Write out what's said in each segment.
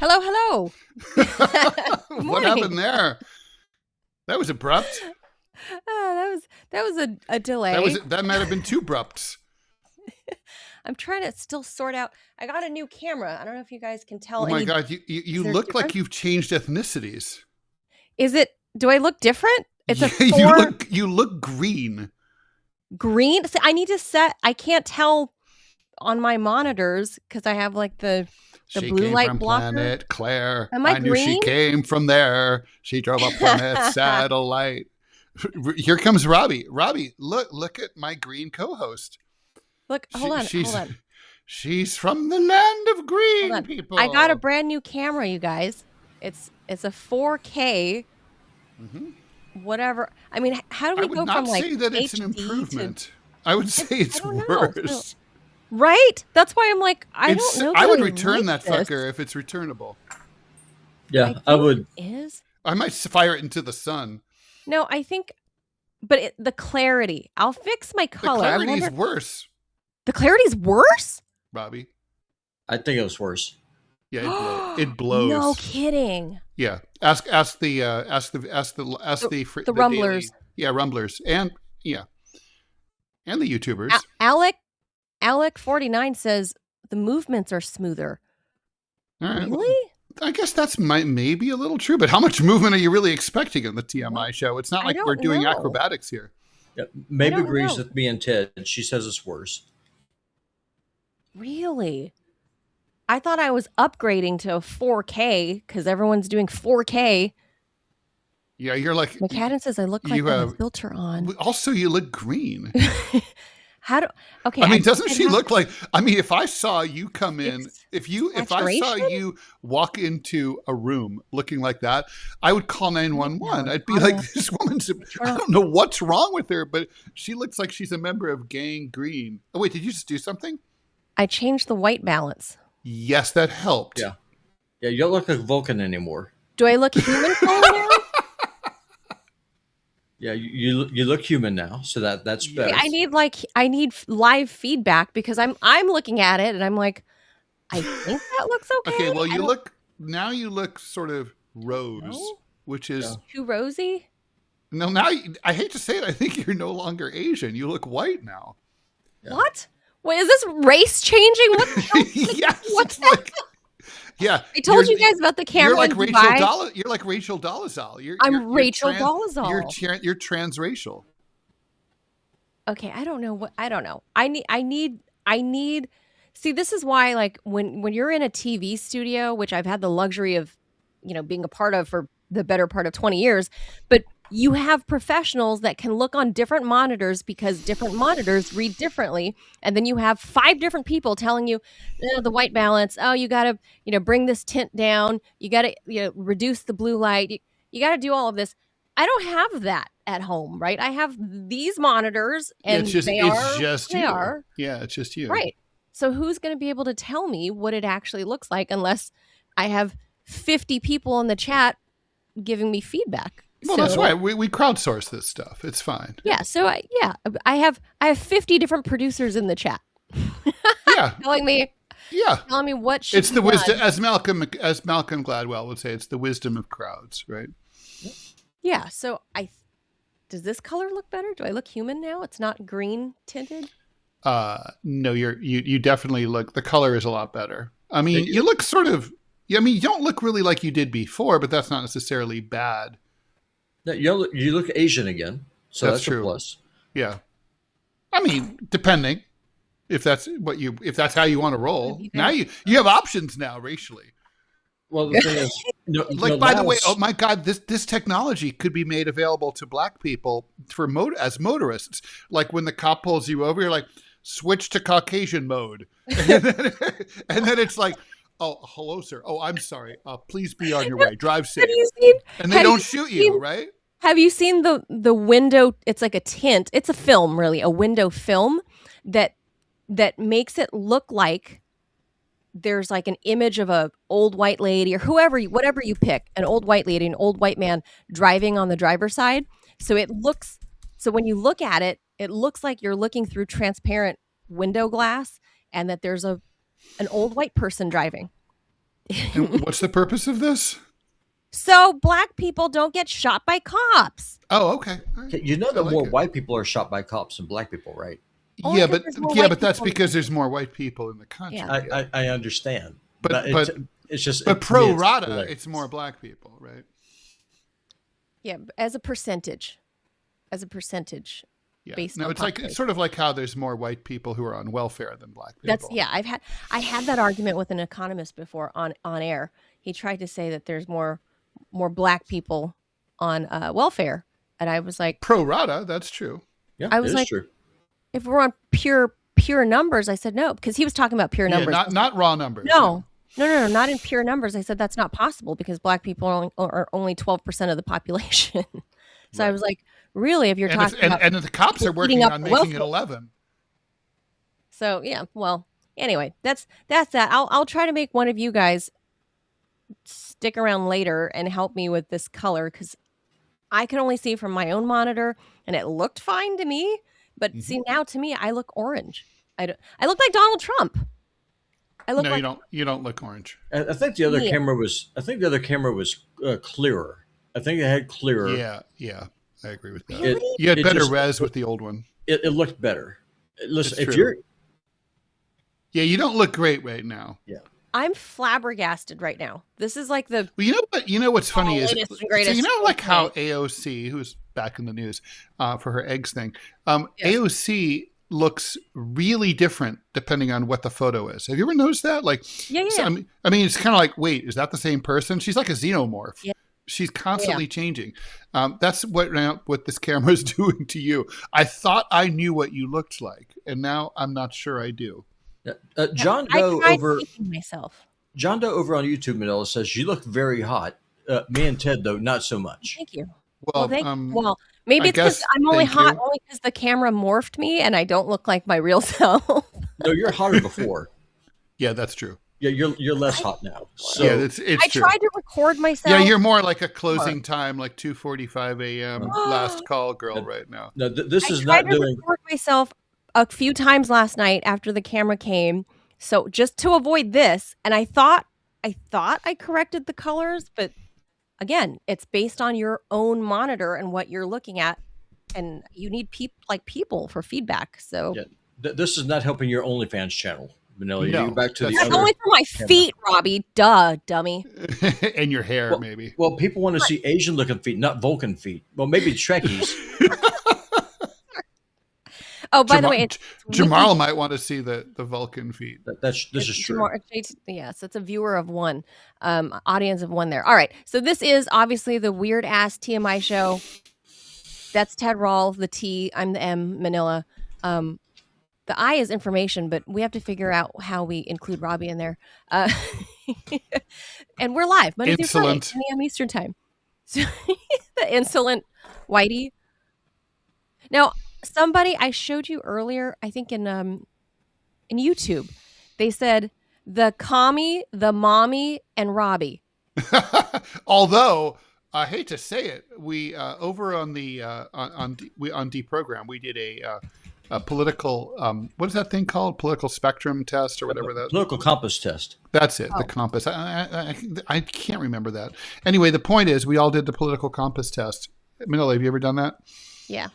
Hello, hello. What happened there? That was abrupt. That was a delay. That might have been too abrupt. I'm trying to still sort out. I got a new camera. I don't know if you guys can tell. Oh my God, you look like you've changed ethnicities. Is it? Do I look different? It's you look green. Green? See, I need to set. I can't tell on my monitors because I have like the blue light from blocker. Planet Claire. Am I knew green? She came from there. She drove a Planet satellite. Here comes Robbie. Robbie, look at my green co-host. Look, hold on. She's from the land of green people. I got a brand new camera, you guys. It's a 4K. Mm-hmm. Whatever. I mean, how do we go from like I would not say that it's an improvement. I would say it's worse. Right? That's why I'm like, I don't know. I would return that fucker if it's returnable. Yeah, I would. I might fire it into the sun. No, I think, but the clarity. I'll fix my color. The clarity's worse. The clarity's worse? Robbie? I think it was worse. Yeah, it blows. No kidding. Yeah, ask the rumblers. Rumblers, and the YouTubers. Alec 49 says the movements are smoother. All right. Really? I guess that's maybe a little true, but how much movement are you really expecting in the TMI show? It's not like we're doing acrobatics here. Yeah, maybe agrees with me and Ted. She says it's worse. Really? I thought I was upgrading to 4K because everyone's doing 4K. Yeah, you're like... McCadden says I look like I have a filter on. Also, you look green. Okay. I mean, doesn't she look like... I mean, if I saw you come in... If I saw you walk into a room looking like that, I would call 911. I'd be like, this woman's... I don't know what's wrong with her, but she looks like she's a member of Gang Green. Oh, wait, did you just do something? I changed the white balance. Yes, that helped. Yeah. Yeah, you don't look like Vulcan anymore. Do I look human color now? Yeah, you look human now, so that's better. I need live feedback because I'm looking at it and I'm like, I think that looks okay. Okay, well you look sort of rose, which is too rosy. No, now I hate to say it, I think you're no longer Asian. You look white now. Yeah. What? Wait, is this race changing? What the hell? Yes, what's that? Yeah, I told you guys about the camera. You're like Rachel You're like Rachel Dolezal. I'm Rachel Dolezal. You're transracial. Okay, I don't know. I need. See, this is why, like, when you're in a TV studio, which I've had the luxury of, being a part of for the better part of 20 years, but you have professionals that can look on different monitors because different monitors read differently. And then you have 5 different people telling you the white balance. Oh, you got to, bring this tint down. You got to reduce the blue light. You got to do all of this. I don't have that at home, right? I have these monitors and it's just you. Yeah, it's just you. Right. So who's going to be able to tell me what it actually looks like unless I have 50 people in the chat giving me feedback? Well, that's right. We crowdsource this stuff. It's fine. Yeah. So I have 50 different producers in the chat. Yeah. telling me what should it's the wisdom, as Malcolm Gladwell would say, it's the wisdom of crowds, right? Yeah. So does this color look better? Do I look human now? It's not green tinted. No, you definitely look. The color is a lot better. I mean, you look sort of. I mean, you don't look really like you did before, but that's not necessarily bad. You look Asian again, so that's true. A plus. Yeah, I mean, depending if that's how you want to roll. Now you have options now racially. Well, the thing is, by the way, oh my God, this technology could be made available to Black people as motorists. Like when the cop pulls you over, you're like, switch to Caucasian mode, and then it's like, oh, hello, sir. Oh, I'm sorry. Please be on your way. Drive safe. And they don't shoot you, right? Have you seen the window? It's like a tint. It's a film, really, a window film that makes it look like there's like an image of a old white lady or whatever you pick, an old white lady, an old white man driving on the driver's side. So when you look at it, it looks like you're looking through transparent window glass and that there's an old white person driving. And what's the purpose of this? So black people don't get shot by cops. Oh, okay. All right. You know I that like more it. white people are shot by cops than black people, right? Only Yeah, 'cause but there's more white that's people. because there's more white people in the country. Yeah. I understand, But it's just but to me, pro it's rata, hilarious. it's more black people, right? Yeah, as a percentage. Yeah. Based No, on it's like population. it's sort of like how there's more white people who are on welfare than black people. I had that argument with an economist before on air. He tried to say that there's more black people on welfare, and I was like, Pro rata, that's true. Yeah, I it was is like, true. if we're on pure numbers, I said no, because he was talking about pure Yeah, numbers. not raw numbers. No, not in pure numbers. I said that's not possible because black people are only 12% of the population. So I was like, really, if you're talking about and the cops are eating working up on the making it welfare. 11. So yeah, well, anyway, that's that. I'll try to make one of you guys stick around later and help me with this color because I can only see from my own monitor and it looked fine to me. But see, now to me, I look orange. I look like Donald Trump. I look No, like you don't look orange. I think the other Yeah. camera was. I think the other camera was clearer. I think it had clearer. Yeah, I agree with that. Really? You had It better just- res with the old one. It looked better. Listen, It's if true. you're Yeah, you don't look great right now. I'm flabbergasted right now. This is like the Well, you know what? You know what's funny is latest and so greatest. you know like how AOC, who's back in the news for her eggs thing, Yes. AOC looks really different depending on what the photo is. Have you ever noticed that? Like, Yeah. I mean, it's kind of like, wait, is that the same person? She's like a xenomorph. Yeah. She's constantly changing. That's what this camera is doing to you. I thought I knew what you looked like, and now I'm not sure I do. John I Doe tried over taping myself. John Doe over on YouTube, Manila says you look very hot. Me and Ted though, not so much. Thank you. Well, Well, maybe I it's because guess- I'm only thank hot you. only because the camera morphed me and I don't look like my real self. No, you're hotter before. Yeah, that's true. Yeah, you're less hot now. So Yeah, it's I true. tried to record myself. Yeah, you're more like a closing time, like 2:45 a.m. Oh. last call girl right now. no, this I is tried not to doing. record myself a few times last night after the camera came. So just to avoid this, and I thought I corrected the colors, but again, it's based on your own monitor and what you're looking at, and you need people for feedback. So Yeah, this is not helping your OnlyFans channel, Manila. No, You go back to the that's it's other. only for my feet, Robbie. Duh, dummy. And your hair, Well, maybe. Well, people want to see Asian looking feet, not Vulcan feet. Well, maybe Trekkies. Oh, by the way, it's Jamal might want to see the Vulcan feet. This is true. Yes, it's a viewer of one, audience of one there. All right, so this is obviously the weird ass TMI show. That's Ted Rall, the T. I'm the M. Manila. The I is information, but we have to figure out how we include Robbie in there. And we're live Monday through Friday, Insolent. 10 a.m. Eastern time. So, the insolent Whitey. Now, somebody I showed you earlier, I think in YouTube, they said the commie, the mommy, and Robbie. Although I hate to say it, we over on the on deprogram we did a political what is that thing called? Political spectrum test or whatever that. Political compass test. That's it. Oh. The compass. I can't remember that. Anyway, the point is we all did the political compass test. Manila, have you ever done that? Yeah.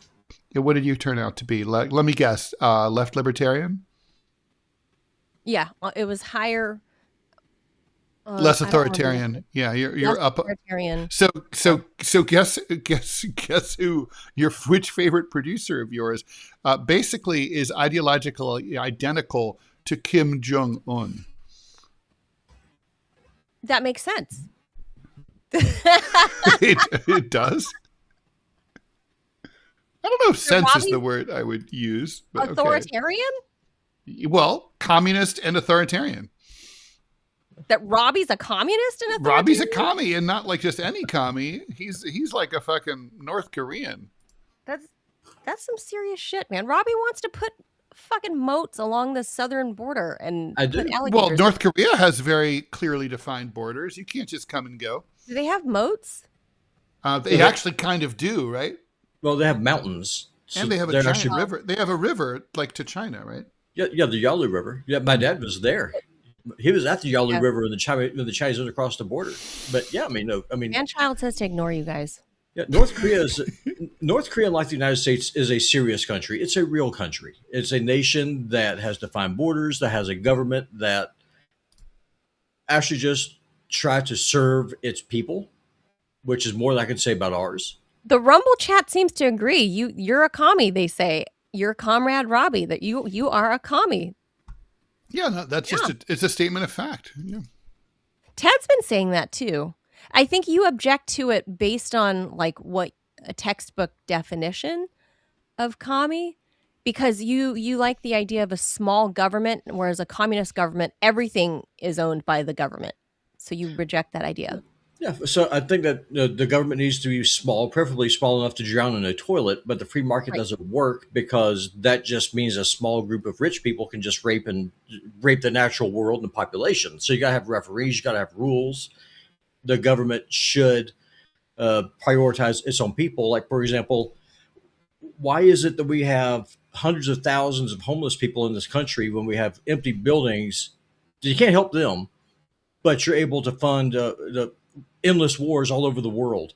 Yeah, what did you turn out to be? Let me guess. Left libertarian? Yeah. It was higher. Less I don't remember. authoritarian. Yeah, you're Less up. authoritarian. So guess who which favorite producer of yours basically is ideologically identical to Kim Jong Un. That makes sense. It does. I don't know if sense is Robbie- the word I would use. But okay. Authoritarian? Well, communist and authoritarian. That Robbie's a communist and authoritarian? Robbie's a commie and not like just any commie. He's like a fucking North Korean. That's some serious shit, man. Robbie wants to put fucking moats along the southern border and I put do. alligators. Well, North Korea has very clearly defined borders. You can't just come and go. Do they have moats? They actually kind of do, right? Well, they have mountains. So And they have a they're giant actually- river. They have a river like to China, right? Yeah, the Yalu River. Yeah, my dad was there. He was at the Yalu Yeah. River when the Chinese was across the border. But yeah, I mean, no, I mean, Grandchild says to ignore you guys. yeah, North Korea, like the United States, is a serious country. It's a real country. It's a nation that has defined borders, that has a government that actually just try to serve its people, which is more than I can say about ours. The Rumble chat seems to agree. You're a commie, they say. Your comrade Robbie, that you are a commie. Yeah, no, that's just it's a statement of fact. Yeah. Ted's been saying that too. I think you object to it based on like what a textbook definition of commie, because you like the idea of a small government, whereas a communist government, everything is owned by the government. So you reject that idea. Yeah, so I think that the government needs to be small, preferably small enough to drown in a toilet, but the free market doesn't work because that just means a small group of rich people can just rape the natural world and the population. So you got to have referees, you got to have rules. The government should prioritize its own people. Like, for example, why is it that we have hundreds of thousands of homeless people in this country when we have empty buildings? You can't help them, but you're able to fund the endless wars all over the world.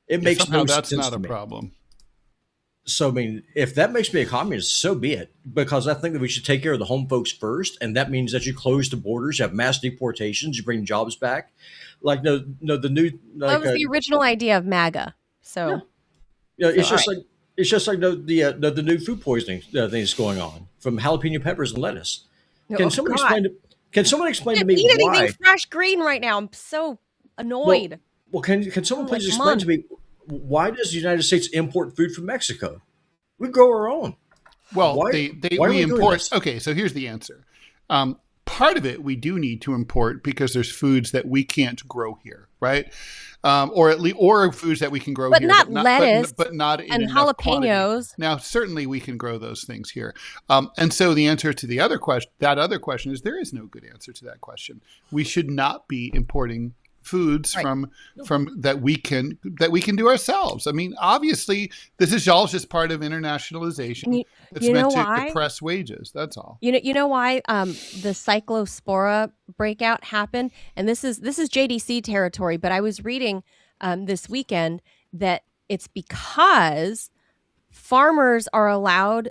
It makes no sense to me. That's not a problem. So, I mean, if that makes me a communist, so be it. Because I think that we should take care of the home folks first, and that means that you close the borders, you have mass deportations, you bring jobs back. Like, the new That was the original idea of MAGA. So, it's just like the new food poisoning things going on from jalapeno peppers and lettuce. Can someone explain to me eat why? Anything fresh green right now? I'm so annoyed. Well, can someone please explain to me, why does the United States import food from Mexico? We grow our own. Well, why we import. Okay, so here's the answer. Part of it we do need to import because there's foods that we can't grow here, right? Or foods that we can grow here, not lettuce, but not in and enough jalapenos. quantity. Now, certainly we can grow those things here. And so the answer to that other question is there is no good answer to that question. We should not be importing foods from that we can do ourselves. I mean, obviously, this is all just part of internationalization. It's meant to depress wages. That's all. You know why the cyclospora breakout happened, and this is JDC territory. But I was reading this weekend that it's because farmers are allowed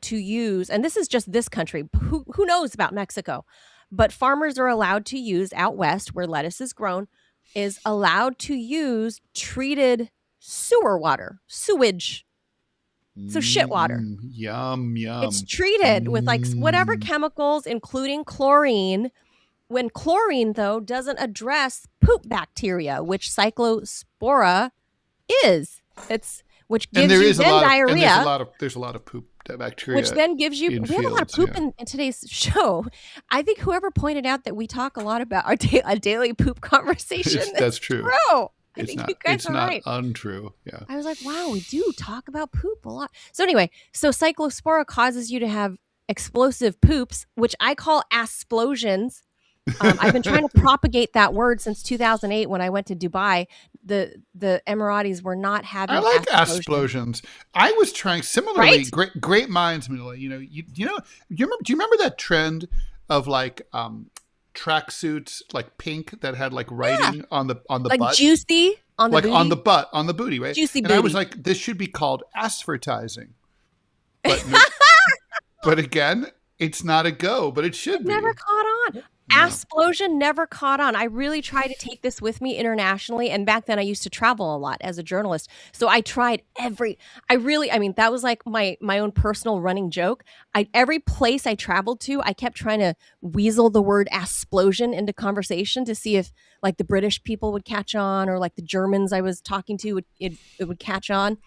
to use, and this is just this country. Who knows about Mexico? But farmers are allowed to use out west, where lettuce is grown, is allowed to use treated sewer water, sewage. So shit water. Yum. It's treated with like whatever chemicals, including chlorine. When chlorine, though, doesn't address poop bacteria, which cyclospora is. Which gives you diarrhea. And there's a lot of poop bacteria. Which then gives you. We have a lot of poop in today's show. I think whoever pointed out that we talk a lot about our daily poop conversation. That's true. I think you guys are right. It's not untrue. Yeah. I was like, wow, we do talk about poop a lot. So anyway, cyclospora causes you to have explosive poops, which I call asplosions. I've been trying to propagate that word since 2008 when I went to Dubai. The Emiratis were not having. I like asplosions. I was trying similarly. Right? Great minds, Manila. Do you remember that trend of like tracksuits like pink that had like writing on the like butt, juicy on the like booty? on the butt, on the booty, right? Juicy and booty. I was like, this should be called asphertizing. But but again, it's not a go, but it should be. Never caught on. Asplosion never caught on. I really tried to take this with me internationally. And back then I used to travel a lot as a journalist. So I tried that was like my own personal running joke. Every place I traveled to, I kept trying to weasel the word asplosion into conversation to see if like the British people would catch on or like the Germans I was talking to, it would catch on.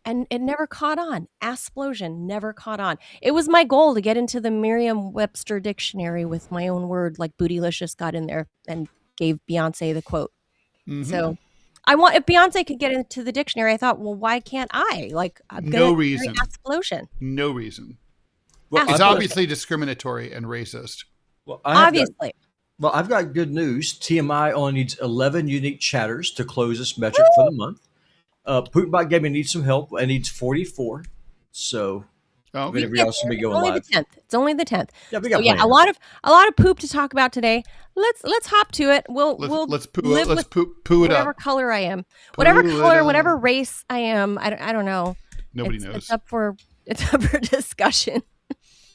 And it never caught on. Asplosion never caught on. It was my goal to get into the Merriam-Webster dictionary with my own word, like Bootylicious got in there and gave Beyonce the quote. Mm-hmm. So if Beyonce could get into the dictionary, I thought, well, why can't I? Like, no reason. Asplosion. No reason. Well, it's obviously discriminatory and racist. Well, obviously. I've got good news. TMI only needs 11 unique chatters to close this metric for the month. Poopbot Gaming needs some help. It needs 44. So Oh, But We everybody get else will there. be It's going only live. the 10th. It's only the 10th. Yeah, we So got yeah, plenty. a lot of poop to talk about today. Let's hop to it. We'll let's live with poo it whatever up. color I am, whatever Poo it color, whatever up. race I am. I don't know. Nobody It's knows. up for discussion.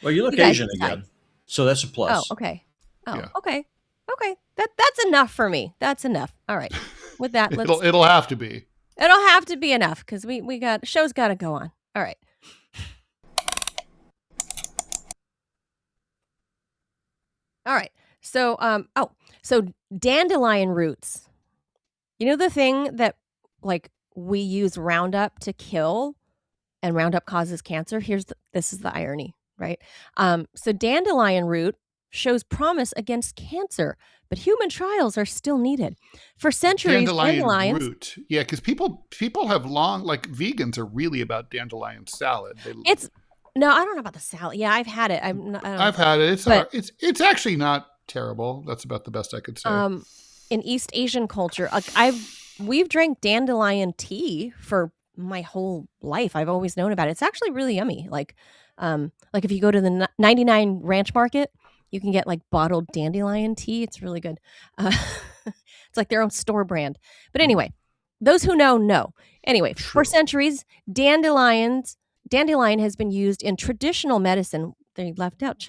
Well, you look You guys Asian decide. again, so that's a Oh, plus. okay. Oh, Yeah. okay. Okay. That's enough for me. That's enough. All right. With that, It'll have to be. it'll have to be enough because we got show's got to go on. All right. All right. So so dandelion roots. You know the thing that like we use Roundup to kill, and Roundup causes cancer. This is the irony, right? So dandelion root shows promise against cancer, but human trials are still needed. For centuries, dandelions. Root. Yeah, because people have long, like vegans are really about dandelion salad. No, I don't know about the salad. Yeah, I've had it. I've had it. It's actually not terrible. That's about the best I could say. In East Asian culture, we've drank dandelion tea for my whole life. I've always known about it. It's actually really yummy. Like if you go to the 99 Ranch Market, you can get like bottled dandelion tea. It's really good. It's like their own store brand. But anyway, those who know. Anyway, True. for centuries, dandelion has been used in traditional medicine. They left out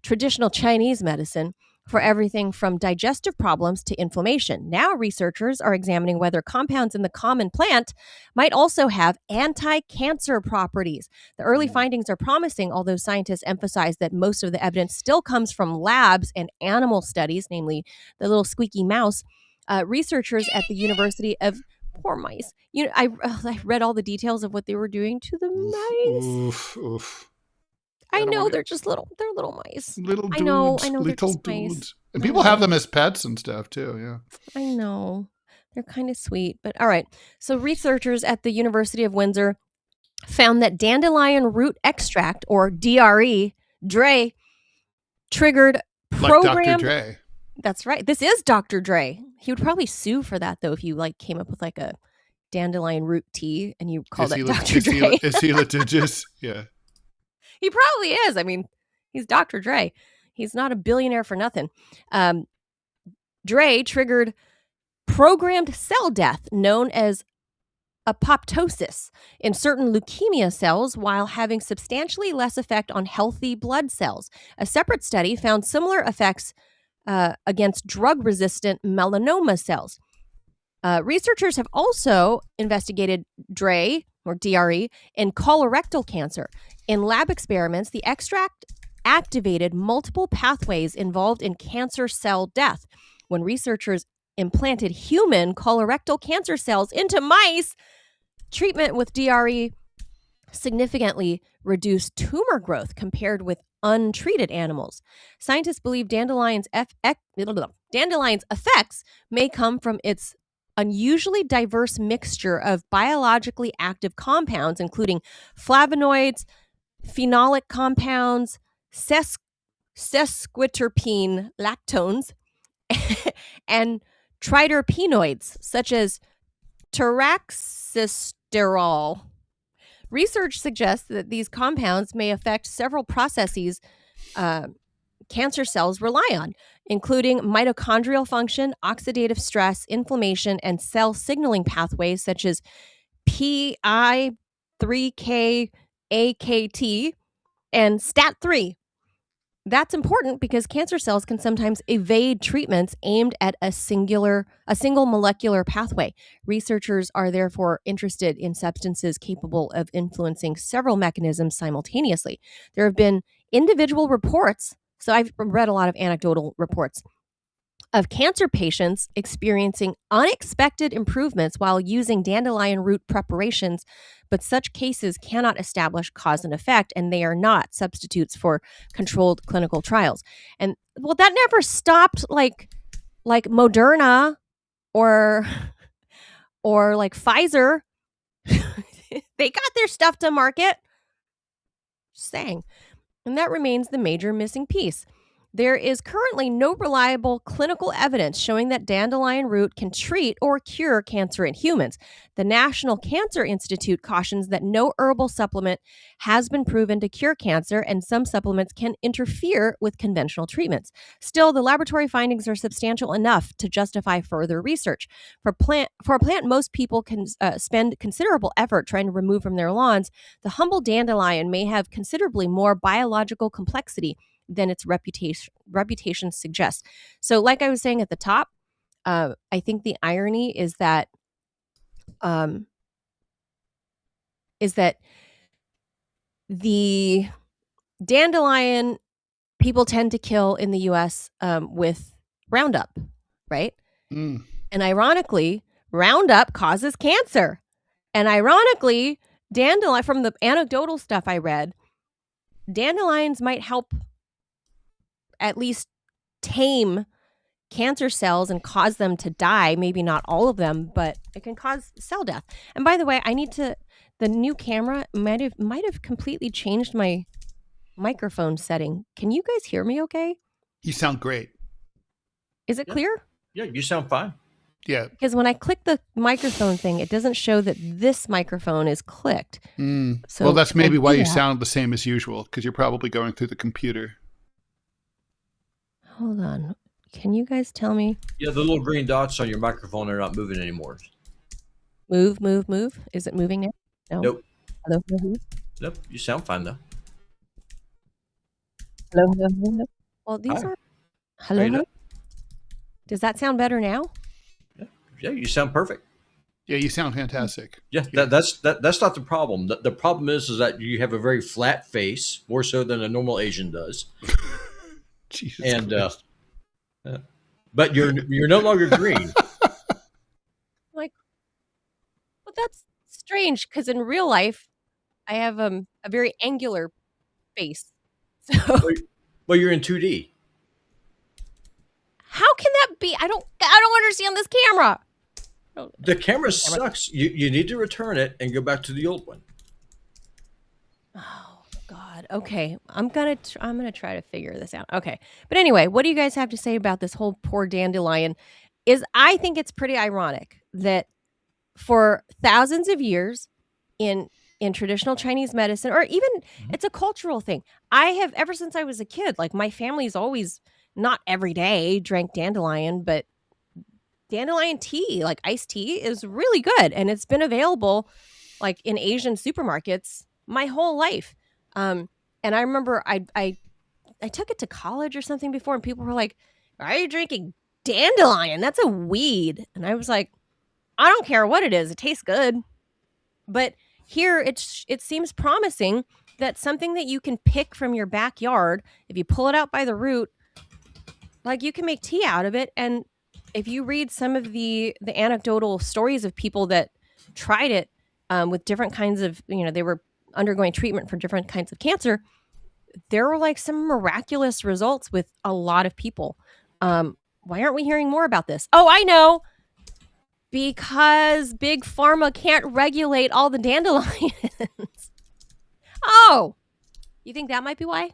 traditional Chinese medicine for everything from digestive problems to inflammation. Now researchers are examining whether compounds in the common plant might also have anti-cancer properties. The early findings are promising, although scientists emphasize that most of the evidence still comes from labs and animal studies, namely the little squeaky mouse. Researchers at the University of Poor mice. I read all the details of what they were doing to the mice. Oof. I know they're just little. They're little mice. Little dudes. I know. Little They're just dudes. mice. And people have them as pets and stuff too. Yeah. I know. They're kind of sweet. But all right. So researchers at the University of Windsor found that dandelion root extract, or DRE, Dre, triggered Like Dr. Dre. That's right. This is Dr. Dre. He would probably sue for that though if you like came up with like a dandelion root tea and you called it Dr. Dre. Is he litigious? Yeah. He probably is. I mean, he's Dr. Dre. He's not a billionaire for nothing. Dre triggered programmed cell death known as apoptosis in certain leukemia cells while having substantially less effect on healthy blood cells. A separate study found similar effects against drug-resistant melanoma cells. Researchers have also investigated DRE in colorectal cancer. In lab experiments, the extract activated multiple pathways involved in cancer cell death. When researchers implanted human colorectal cancer cells into mice, treatment with DRE significantly reduced tumor growth compared with untreated animals. Scientists believe dandelions' effects may come from its unusually diverse mixture of biologically active compounds, including flavonoids, phenolic compounds, sesquiterpene lactones, and triterpenoids, such as taraxisterol. Research suggests that these compounds may affect several processes cancer cells rely on, including mitochondrial function, oxidative stress, inflammation, and cell signaling pathways such as PI3K, AKT, and STAT3. That's important because cancer cells can sometimes evade treatments aimed at a single molecular pathway. Researchers are therefore interested in substances capable of influencing several mechanisms simultaneously. There have been individual reports, so I've read a lot of anecdotal reports, of cancer patients experiencing unexpected improvements while using dandelion root preparations, but such cases cannot establish cause and effect, and they are not substitutes for controlled clinical trials. And well, that never stopped like Moderna or like Pfizer. They got their stuff to market. Just saying. And that remains the major missing piece. There is currently no reliable clinical evidence showing that dandelion root can treat or cure cancer in humans. The National Cancer Institute cautions that no herbal supplement has been proven to cure cancer, and some supplements can interfere with conventional treatments. Still, the laboratory findings are substantial enough to justify further research. For a plant most people can spend considerable effort trying to remove from their lawns, the humble dandelion may have considerably more biological complexity than its reputation suggests. So, like I was saying at the top, I think the irony is that the dandelion people tend to kill in the U.S. With Roundup, right? Mm. And ironically, Roundup causes cancer. And ironically, dandelion, from the anecdotal stuff I read, dandelions might help at least tame cancer cells and cause them to die. Maybe not all of them, but it can cause cell death. And by the way, the new camera might have completely changed my microphone setting. Can you guys hear me okay? You sound great. Is it clear? Yeah, you sound fine. Yeah. Because when I click the microphone thing, it doesn't show that this microphone is clicked. So well, that's maybe why you sound the same as usual, because you're probably going through the computer. Hold on. Can you guys tell me? Yeah, the little green dots on your microphone are not moving anymore. Move. Is it moving now? No. Nope. Hello. Nope. You sound fine though. Hello. Well, these Hi. are. Hello. How you doing? Does that sound better now? Yeah, you sound perfect. Yeah, you sound fantastic. Yeah, that's not the problem. The problem is that you have a very flat face, more so than a normal Asian does. Jesus And Christ. but you're no longer green. Like, well, that's strange because in real life, I have a very angular face. So Well, you're in 2D. how can that be? I don't understand this camera. The camera sucks. You need to return it and go back to the old one. Oh God. Okay, I'm gonna try to figure this out. Okay, but anyway, what do you guys have to say about this whole poor dandelion? I think it's pretty ironic that for thousands of years in traditional Chinese medicine, or even it's a cultural thing. I have ever since I was a kid. Like my family's always, not every day, drank dandelion, but dandelion tea, like iced tea, is really good, and it's been available like in Asian supermarkets my whole life. And I remember I took it to college or something before, and people were like, "Why are you drinking dandelion? That's a weed." And I was like, "I don't care what it is; it tastes good." But here, it seems promising that something that you can pick from your backyard, if you pull it out by the root, like you can make tea out of it. And if you read some of the anecdotal stories of people that tried it with different kinds of, they were undergoing treatment for different kinds of cancer, there were like some miraculous results with a lot of people. Why aren't we hearing more about this? Oh, I know. Because Big Pharma can't regulate all the dandelions. Oh, you think that might be why?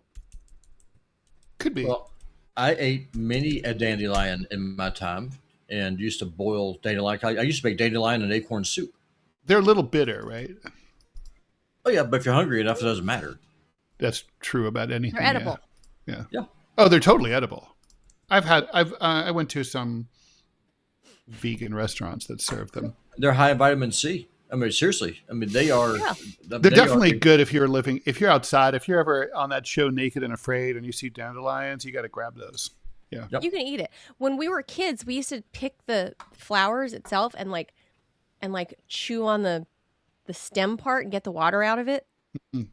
Could be. Well, I ate many a dandelion in my time and used to boil dandelion. I used to make dandelion and acorn soup. They're a little bitter, right? Oh yeah, but if you're hungry enough, it doesn't matter. That's true about anything. They're edible. Yeah. Yeah. Oh, they're totally edible. I went to some vegan restaurants that serve them. They're high in vitamin C. I mean, seriously. I mean, they are. Yeah. They're definitely good if you're outside. If you're ever on that show Naked and Afraid and you see dandelions, you got to grab those. Yeah. Yep. You can eat it. When we were kids, we used to pick the flowers itself and chew on the stem part and get the water out of it. Mm-hmm.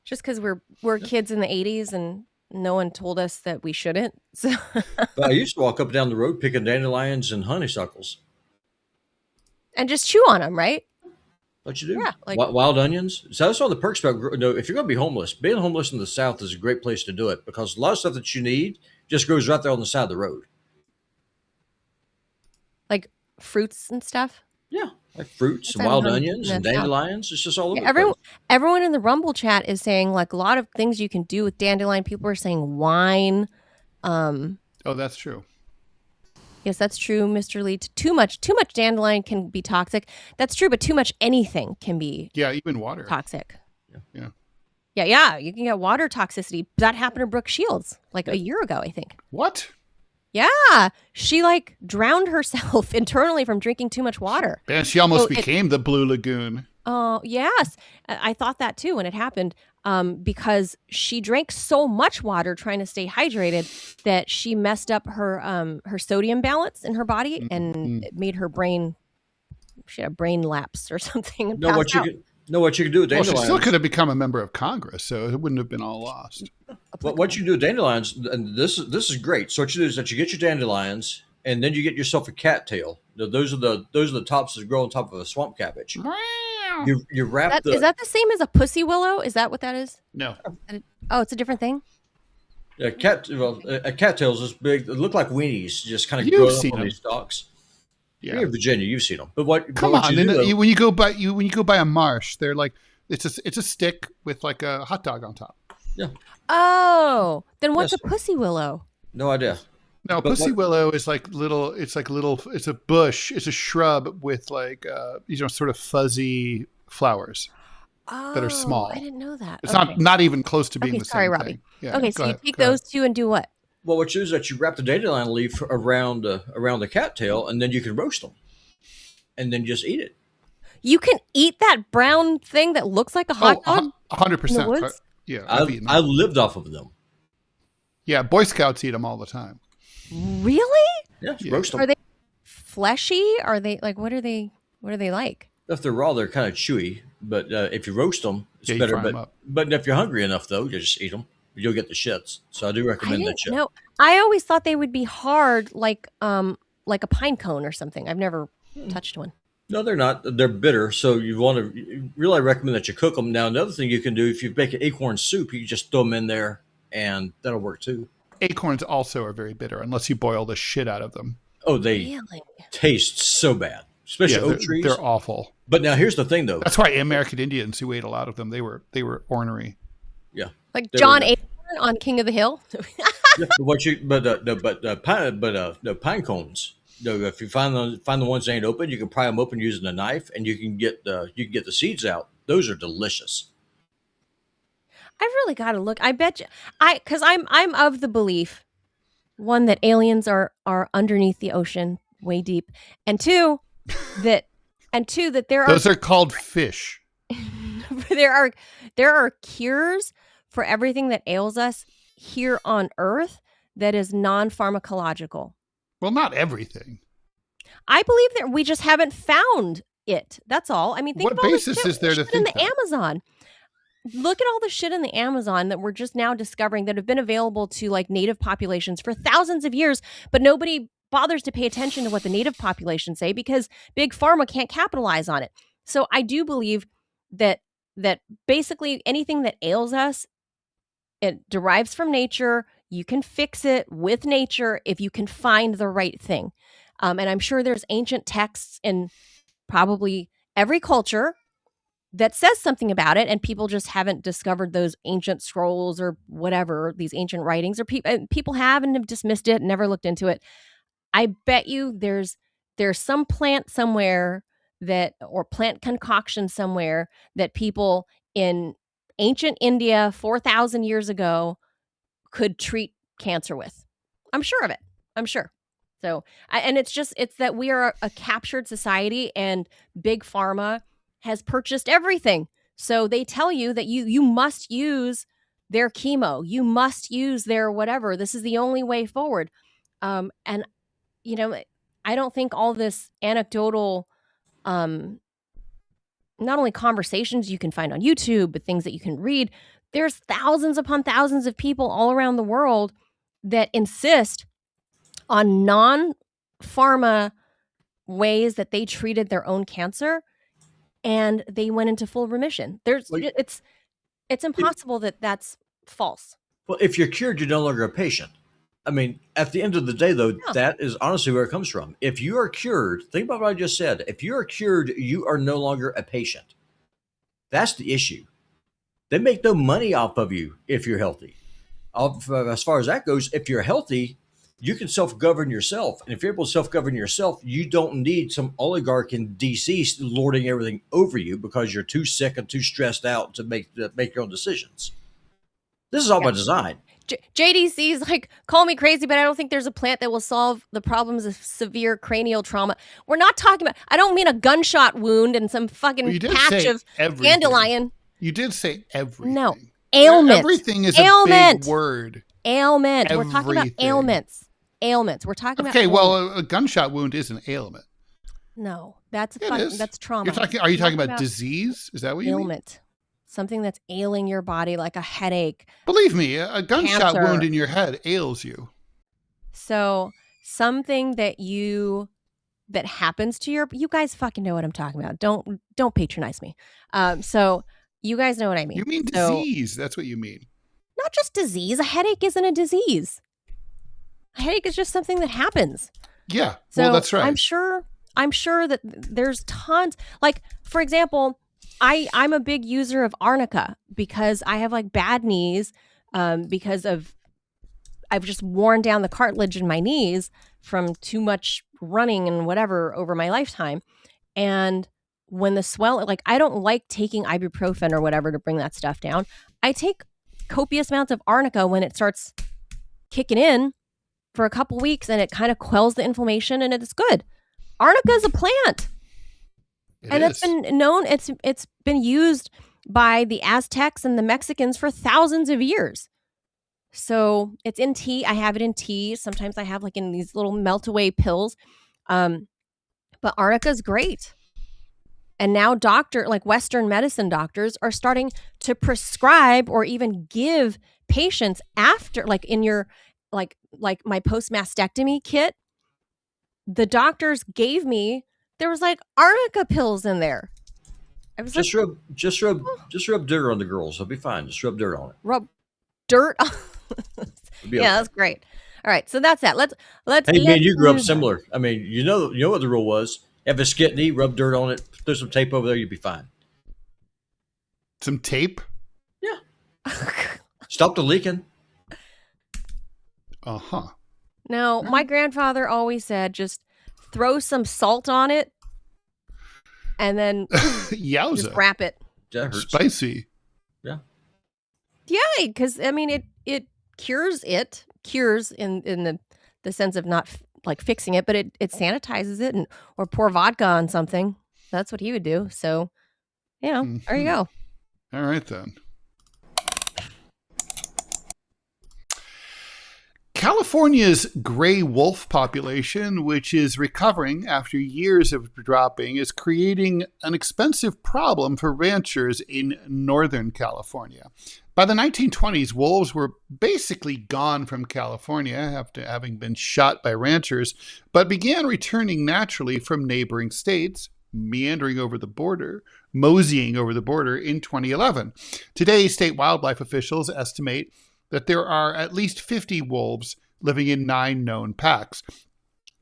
Just because we're kids in the 80s and no one told us that we shouldn't. So But I used to walk up and down the road picking dandelions and honeysuckles. and just chew on them, right? What you do? Yeah, like- Wild onions. So that's one of the perks about. If you're going to be homeless, being homeless in the South is a great place to do it because a lot of stuff that you need just grows right there on the side of the road. Like fruits and stuff. Yeah, like fruits and That's wild what I'm onions and missing out. dandelions. It's just all over. Yeah, the place. everyone in the Rumble chat is saying like a lot of things you can do with dandelion. People are saying wine. Oh, that's true. Yes, that's true, Mr. Lee. Too much dandelion can be toxic. That's true, but too much anything can be Yeah, even water. toxic. Yeah. Yeah. You can get water toxicity. That happened to Brooke Shields like a year ago, I think. What? Yeah, she like drowned herself internally from drinking too much water. And she almost became the Blue Lagoon. Oh, yes. I thought that too when it happened, because she drank so much water trying to stay hydrated that she messed up her sodium balance in her body, and it made her brain. She had a brain lapse or something. And passed out. What you can do with Well, dandelions. she still could have become a member of Congress, so it wouldn't have been all lost. What you do with dandelions, and this is great. So what you do is that you get your dandelions, and then you get yourself a cattail. Those are the tops that grow on top of a swamp cabbage. You wrap Is that the same as a pussy willow? Is that what that is? No. Oh, it's a different thing. a cattails is big. They look like weenies, just kind of You've grow up seen on them. these stalks. Yeah. You're in Virginia, you've seen them. But what? Come but what on, you do, when you go by a marsh, they're like it's a stick with like a hot dog on top. yeah, Oh, then what's Yes. a pussy willow? no idea. No, But pussy what- willow is like little. It's a bush. It's a shrub with like sort of fuzzy flowers. Oh, That are small. I didn't know that. It's Okay. not even close to being Okay, the sorry, same Robbie. thing. Yeah, Okay, go so you ahead, take go ahead. those two and do what? Well, what you do is that you wrap the dandelion leaf around the cattail, and then you can roast them, and then just eat it. You can eat that brown thing that looks like a hot dog? 100%. In the woods? Yeah, I've eaten them. I lived off of them. Yeah, Boy Scouts eat them all the time. Really? Yeah, Yeah. roast them. Are they fleshy? Are they like what are they like? If they're raw, they're kind of chewy. But if you roast them, it's Yeah, you better. fry 'em up. But if you're hungry enough, though, you just eat them. You'll get the shits. So I do I recommend that didn't shit. know. I always thought they would be hard like a pine cone or something. I've never touched one. No, they're not. They're bitter. So you want to really recommend that you cook them. Now, another thing you can do, if you make an acorn soup, you can just throw them in there, and that'll work too. Acorns also are very bitter unless you boil the shit out of them. Oh, they Really? taste so bad, especially Yeah, oak trees. they're awful. But now here's the thing, though. That's why American Indians who ate a lot of them, they were ornery. Yeah, Like They John were- Acorn on King of the Hill? yeah, pine cones. No, if you find the ones that ain't open, you can pry them open using a knife, and you can get the seeds out. Those are delicious. I've really got to look. I bet you, because I'm of the belief, one, that aliens are underneath the ocean, way deep, and two, that there are Those are called fish. there are cures for everything that ails us here on Earth that is non-pharmacological. Well, not everything. I believe that we just haven't found it. That's all. I mean, think What of all basis the shit, is there to shit in think the that? Amazon. Look at all the shit in the Amazon that we're just now discovering that have been available to like native populations for thousands of years, but nobody bothers to pay attention to what the native populations say because big pharma can't capitalize on it. So I do believe that basically anything that ails us, it derives from nature. You can fix it with nature if you can find the right thing. And I'm sure there's ancient texts in probably every culture that says something about it, and people just haven't discovered those ancient scrolls or whatever, these ancient writings, or people have and have dismissed it and never looked into it. I bet you there's some plant somewhere or plant concoction somewhere that people in ancient India 4,000 years ago could treat cancer with. I'm sure of it. I'm sure. So, and it's that we are a captured society, and big pharma has purchased everything. So they tell you that you must use their chemo, you must use their whatever. This is the only way forward. And I don't think all this anecdotal, not only conversations you can find on YouTube, but things that you can read. There's thousands upon thousands of people all around the world that insist on non-pharma ways that they treated their own cancer, and they went into full remission. It's impossible that that's false. Well, if you're cured, you're no longer a patient. I mean, at the end of the day, though, Yeah. that is honestly where it comes from. If you are cured, think about what I just said. If you are cured, you are no longer a patient. That's the issue. They make no money off of you if you're healthy. As far as that goes, if you're healthy, you can self-govern yourself. And if you're able to self-govern yourself, you don't need some oligarch in DC lording everything over you because you're too sick and too stressed out to make your own decisions. This is all by design. JDC is like, call me crazy, but I don't think there's a plant that will solve the problems of severe cranial trauma. We're not talking about, I don't mean a gunshot wound and some fucking patch of dandelion. You did say everything. No. Ailment. Everything is a big word. Ailment. We're talking about ailments. We're talking about. Okay, well, a gunshot wound is an ailment. No, that's trauma. Are you talking about disease? Is that what you mean? Ailment. Something that's ailing your body, like a headache. Believe me, a gunshot wound in your head ails you. So something that happens to you guys fucking know what I'm talking about. Don't patronize me. So you guys know what I mean. You mean disease. That's what you mean. Not just disease. A headache isn't a disease. A headache is just something that happens. Yeah, well, that's right. I'm sure that there's tons. Like, for example, I'm a big user of arnica because I have like bad knees because I've just worn down the cartilage in my knees from too much running and whatever over my lifetime. And when the swell, like I don't like taking ibuprofen or whatever to bring that stuff down. I take copious amounts of arnica when it starts kicking in for a couple weeks and it kind of quells the inflammation and it's good. Arnica is a plant. It's been known, it's been used by the Aztecs and the Mexicans for thousands of years. So it's in tea. I have it in tea. Sometimes I have like in these little melt away pills. But arnica is great. And now Western medicine doctors are starting to prescribe or even give patients after, like in your, like my post-mastectomy kit, the doctors gave me, there was like arnica pills in there. I was just rub dirt on the girls. They'll be fine. Just rub dirt on it. Rub dirt. Yeah, that's great. All right, so that's that. Let's. Hey, man, you grew up similar. I mean, you know what the rule was. Have a skit knee, rub dirt on it, throw some tape over there, you'll be fine. Some tape? Yeah. Stop the leaking. Uh-huh. No, my grandfather always said just throw some salt on it and then just wrap it. That hurts. Spicy. Yeah. Yeah, because I mean it cures in the sense of not like fixing it, but it sanitizes it or pour vodka on something. That's what he would do. So, there you go. All right then. California's gray wolf population, which is recovering after years of dropping, is creating an expensive problem for ranchers in Northern California. By the 1920s, wolves were basically gone from California after having been shot by ranchers, but began returning naturally from neighboring states, meandering over the border, moseying over the border in 2011. Today, state wildlife officials estimate that there are at least 50 wolves living in 9 known packs.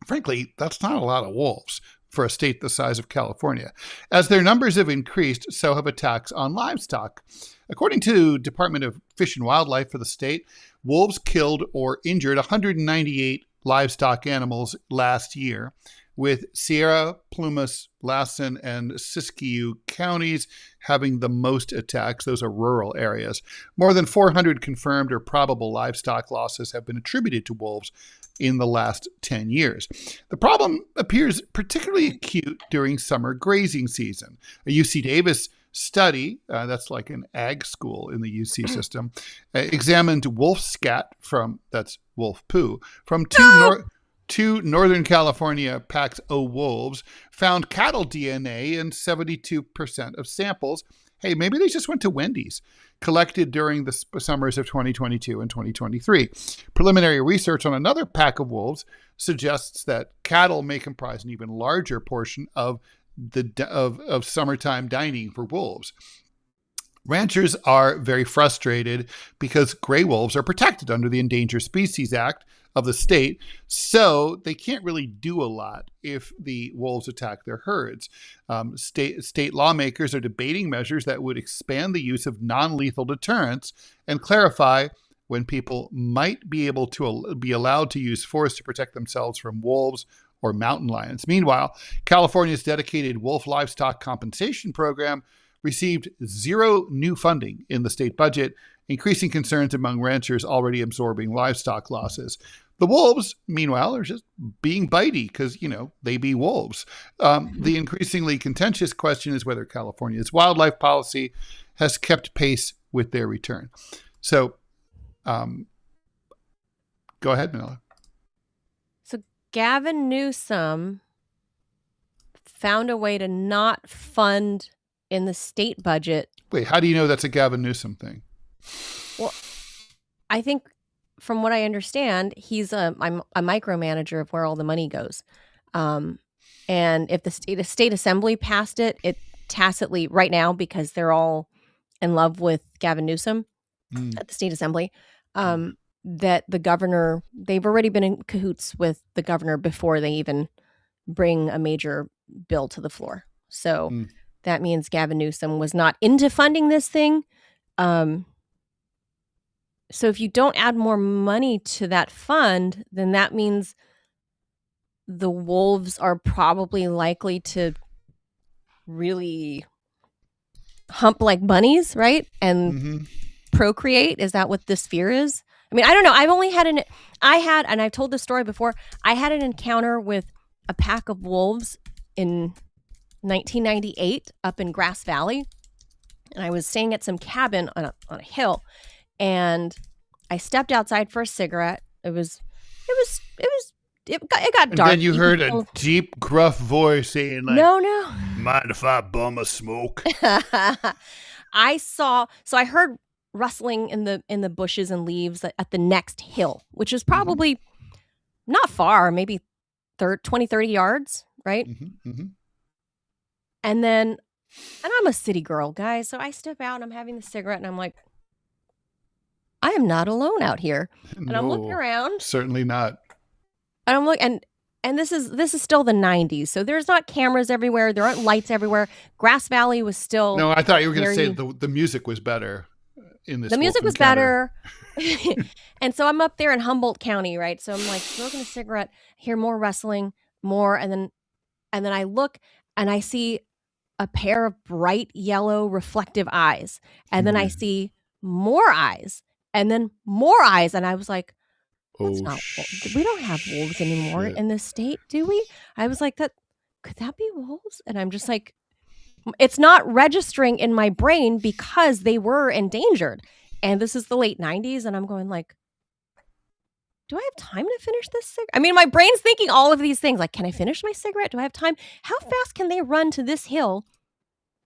Frankly, that's not a lot of wolves for a state the size of California. As their numbers have increased, so have attacks on livestock. According to Department of Fish and Wildlife for the state, wolves killed or injured 198 livestock animals last year, with Sierra, Plumas, Lassen, and Siskiyou counties having the most attacks. Those are rural areas. More than 400 confirmed or probable livestock losses have been attributed to wolves in the last 10 years. The problem appears particularly acute during summer grazing season. A UC Davis study, that's like an ag school in the UC system, examined wolf scat that's wolf poo, from two Northern California packs of wolves, found cattle DNA in 72% of samples. Hey, maybe they just went to Wendy's, collected during the summers of 2022 and 2023. Preliminary research on another pack of wolves suggests that cattle may comprise an even larger portion of summertime dining for wolves. Ranchers are very frustrated because gray wolves are protected under the Endangered Species Act of the state, so they can't really do a lot if the wolves attack their herds. State lawmakers are debating measures that would expand the use of non-lethal deterrents and clarify when people might be able to be allowed to use force to protect themselves from wolves or mountain lions. Meanwhile, California's dedicated wolf livestock compensation program received zero new funding in the state budget, increasing concerns among ranchers already absorbing livestock losses. The wolves, meanwhile, are just being bitey because, they be wolves. The increasingly contentious question is whether California's wildlife policy has kept pace with their return. So, go ahead, Manila. So Gavin Newsom found a way to not fund in the state budget. Wait, how do you know that's a Gavin Newsom thing? Well, I think from what I understand, he's a micromanager of where all the money goes. And if the state assembly passed it, it tacitly right now, because they're all in love with Gavin Newsom at the state assembly, that the governor, they've already been in cahoots with the governor before they even bring a major bill to the floor. So that means Gavin Newsom was not into funding this thing. So if you don't add more money to that fund, then that means the wolves are probably likely to really hump like bunnies, right? And procreate. Is that what this fear is? I mean, I don't know. And I've told this story before. I had an encounter with a pack of wolves in 1998 up in Grass Valley. And I was staying at some cabin on a hill. And I stepped outside for a cigarette. It got dark. And then you heard a deep, gruff voice saying, like, No. mind if I bum a smoke? I heard rustling in the bushes and leaves at the next hill, which is probably not far, maybe 20, 30 yards, right? And I'm a city girl, guys. So I step out and I'm having the cigarette and I'm like, I am not alone out here. And I'm looking around. Certainly not. And I'm looking, and this is still the 90s. So there's not cameras everywhere. There aren't lights everywhere. Grass Valley was still. No, I thought you were going to say the music was better in this. The music was better. And so I'm up there in Humboldt County, right? So I'm like smoking a cigarette, hear more rustling, more. And then I look and I see a pair of bright yellow reflective eyes. And then I see more eyes. And then more eyes. And I was like, we don't have wolves anymore in this state, do we? I was like, could that be wolves? And I'm just like, it's not registering in my brain because they were endangered. And this is the late 90s. And I'm going like, do I have time to finish this cigarette? I mean, my brain's thinking all of these things. Like, can I finish my cigarette? Do I have time? How fast can they run to this hill?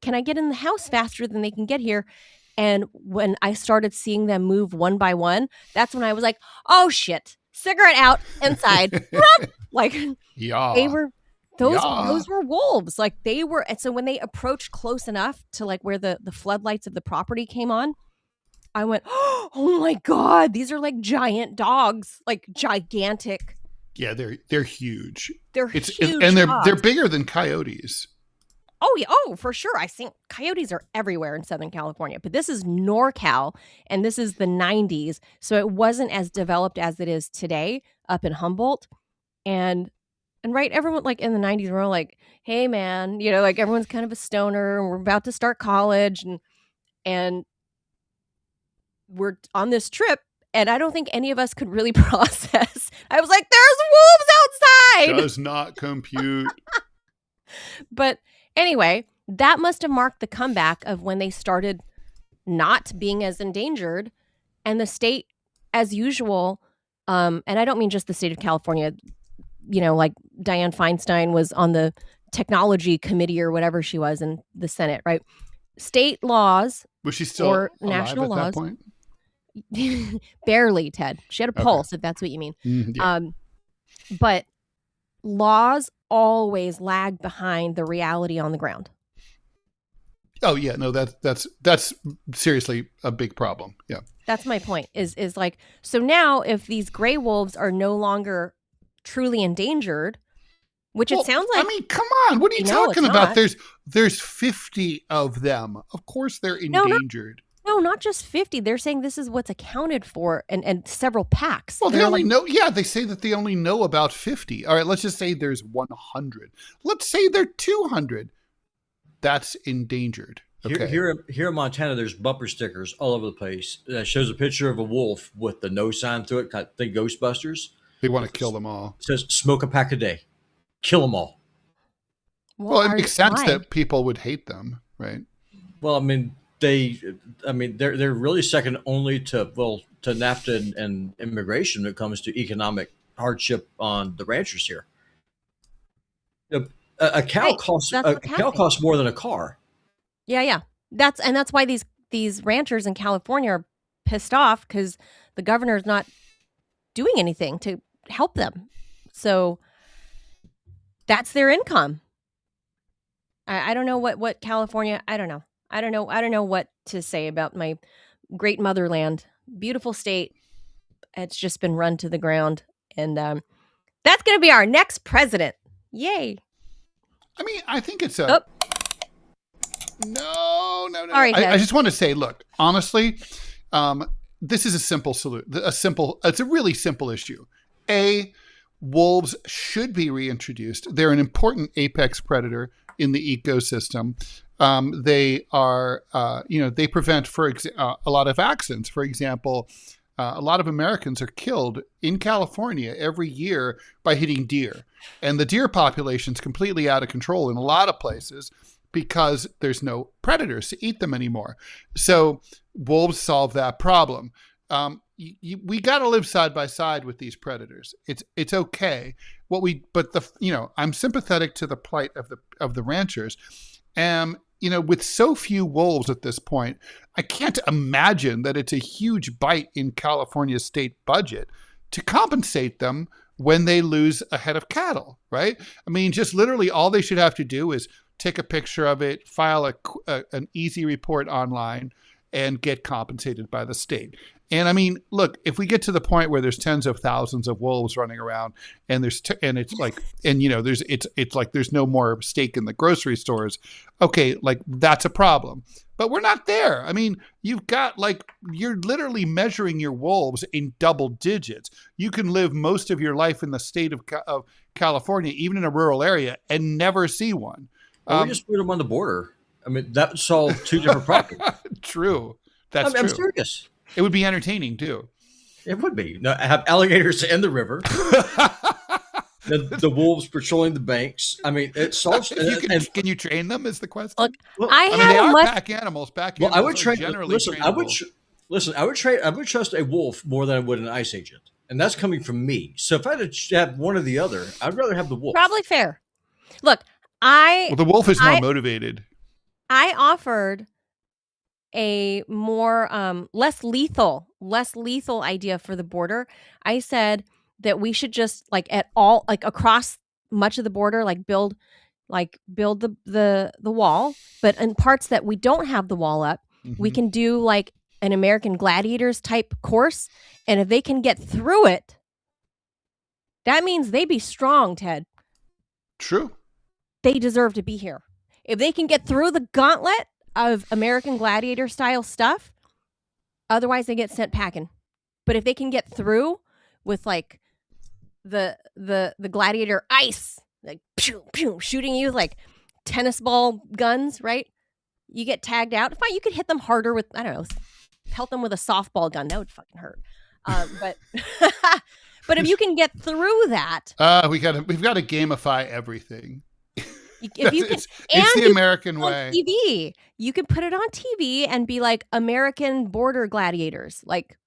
Can I get in the house faster than they can get here? And when I started seeing them move one by one, that's when I was like, oh shit, cigarette out, inside. Like, they were, those were wolves. Like they were. And so when they approached close enough to like where the floodlights of the property came on, I went, oh my God, these are like giant dogs, like gigantic. Yeah, they're huge. They're huge. And they're bigger than coyotes. Oh, yeah. Oh, for sure. I think coyotes are everywhere in Southern California, but this is NorCal and this is the 90s. So it wasn't as developed as it is today up in Humboldt. And right, everyone like in the 90s, we're all like, hey man, like everyone's kind of a stoner and we're about to start college and we're on this trip. And I don't think any of us could really process. I was like, there's wolves outside. Does not compute. But anyway, that must have marked the comeback of when they started not being as endangered, and the state, as usual, and I don't mean just the state of California, like Dianne Feinstein was on the technology committee or whatever she was in the Senate, right? State laws. Was she still or alive national at laws. that point? Barely, Ted. She had a pulse, if that's what you mean. Yeah. But laws always lag behind the reality on the ground. Oh yeah, no, that's seriously a big problem. Yeah. That's my point is like, so now if these gray wolves are no longer truly endangered, which it sounds like. I mean, come on. What are you talking about? There's 50 of them. Of course they're endangered. No, not just 50. They're saying this is what's accounted for, and several packs. Well, they They're only like, know. Yeah, they say that they only know about 50. All right, let's just say there's 100. Let's say they're 200. That's endangered. Okay. Here in Montana, there's bumper stickers all over the place that shows a picture of a wolf with the no sign through it. Think Ghostbusters. They want to kill them all. It says smoke a pack a day, kill them all. Well, it makes sense that people would hate them, right? Well, I mean, they're really second only to NAFTA and immigration when it comes to economic hardship on the ranchers here. A cow costs more than a car. Yeah. That's why these ranchers in California are pissed off, because the governor's not doing anything to help them. So that's their income. I don't know what California. I don't know. I don't know what to say about my great motherland. Beautiful state. It's just been run to the ground, and that's going to be our next president. Yay! I mean, I think it's a. No. All right, I just want to say, look, honestly, this is a simple solution. It's a really simple issue. Wolves should be reintroduced. They're an important apex predator in the ecosystem. They are, they prevent, a lot of accidents. For example, a lot of Americans are killed in California every year by hitting deer. And the deer population is completely out of control in a lot of places because there's no predators to eat them anymore. So wolves solve that problem. We got to live side by side with these predators. It's okay. I'm sympathetic to the plight of the ranchers. With so few wolves at this point, I can't imagine that it's a huge bite in California's state budget to compensate them when they lose a head of cattle, right? I mean, just literally all they should have to do is take a picture of it, file an easy report online, and get compensated by the state. And I mean, look, if we get to the point where there's tens of thousands of wolves running around, and there's no more steak in the grocery stores, okay, like that's a problem. But we're not there. I mean, you're literally measuring your wolves in double digits. You can live most of your life in the state of California, even in a rural area, and never see one. We just put them on the border. I mean, that would solve two different problems. True. True. I'm serious. It would be entertaining too. It would be. No, I have alligators in the river. the wolves patrolling the banks. I mean, it solves. Can you train them? Is the question. Look, they are pack animals. Pack I would train. Generally listen, trainable. I would trust a wolf more than I would an ICE agent, and that's coming from me. So if I had to have one or the other, I'd rather have the wolf. Probably fair. Look, the wolf is more motivated. I offered a more less lethal idea for the border. I said that we should just across much of the border, build the wall, but in parts that we don't have the wall up, we can do like an American Gladiators type course, and if they can get through it, that means they be strong, Ted. True. They deserve to be here. If they can get through the gauntlet of American Gladiator style stuff, otherwise they get sent packing. But if they can get through with like the gladiator ice, like pew, pew, shooting you like tennis ball guns, right? You get tagged out. Fine, you could hit them harder with, I don't know, pelt them with a softball gun. That would fucking hurt. But but if you can get through that, we've got to gamify everything. It's the American way. TV. You can put it on TV and be like American border gladiators. Like,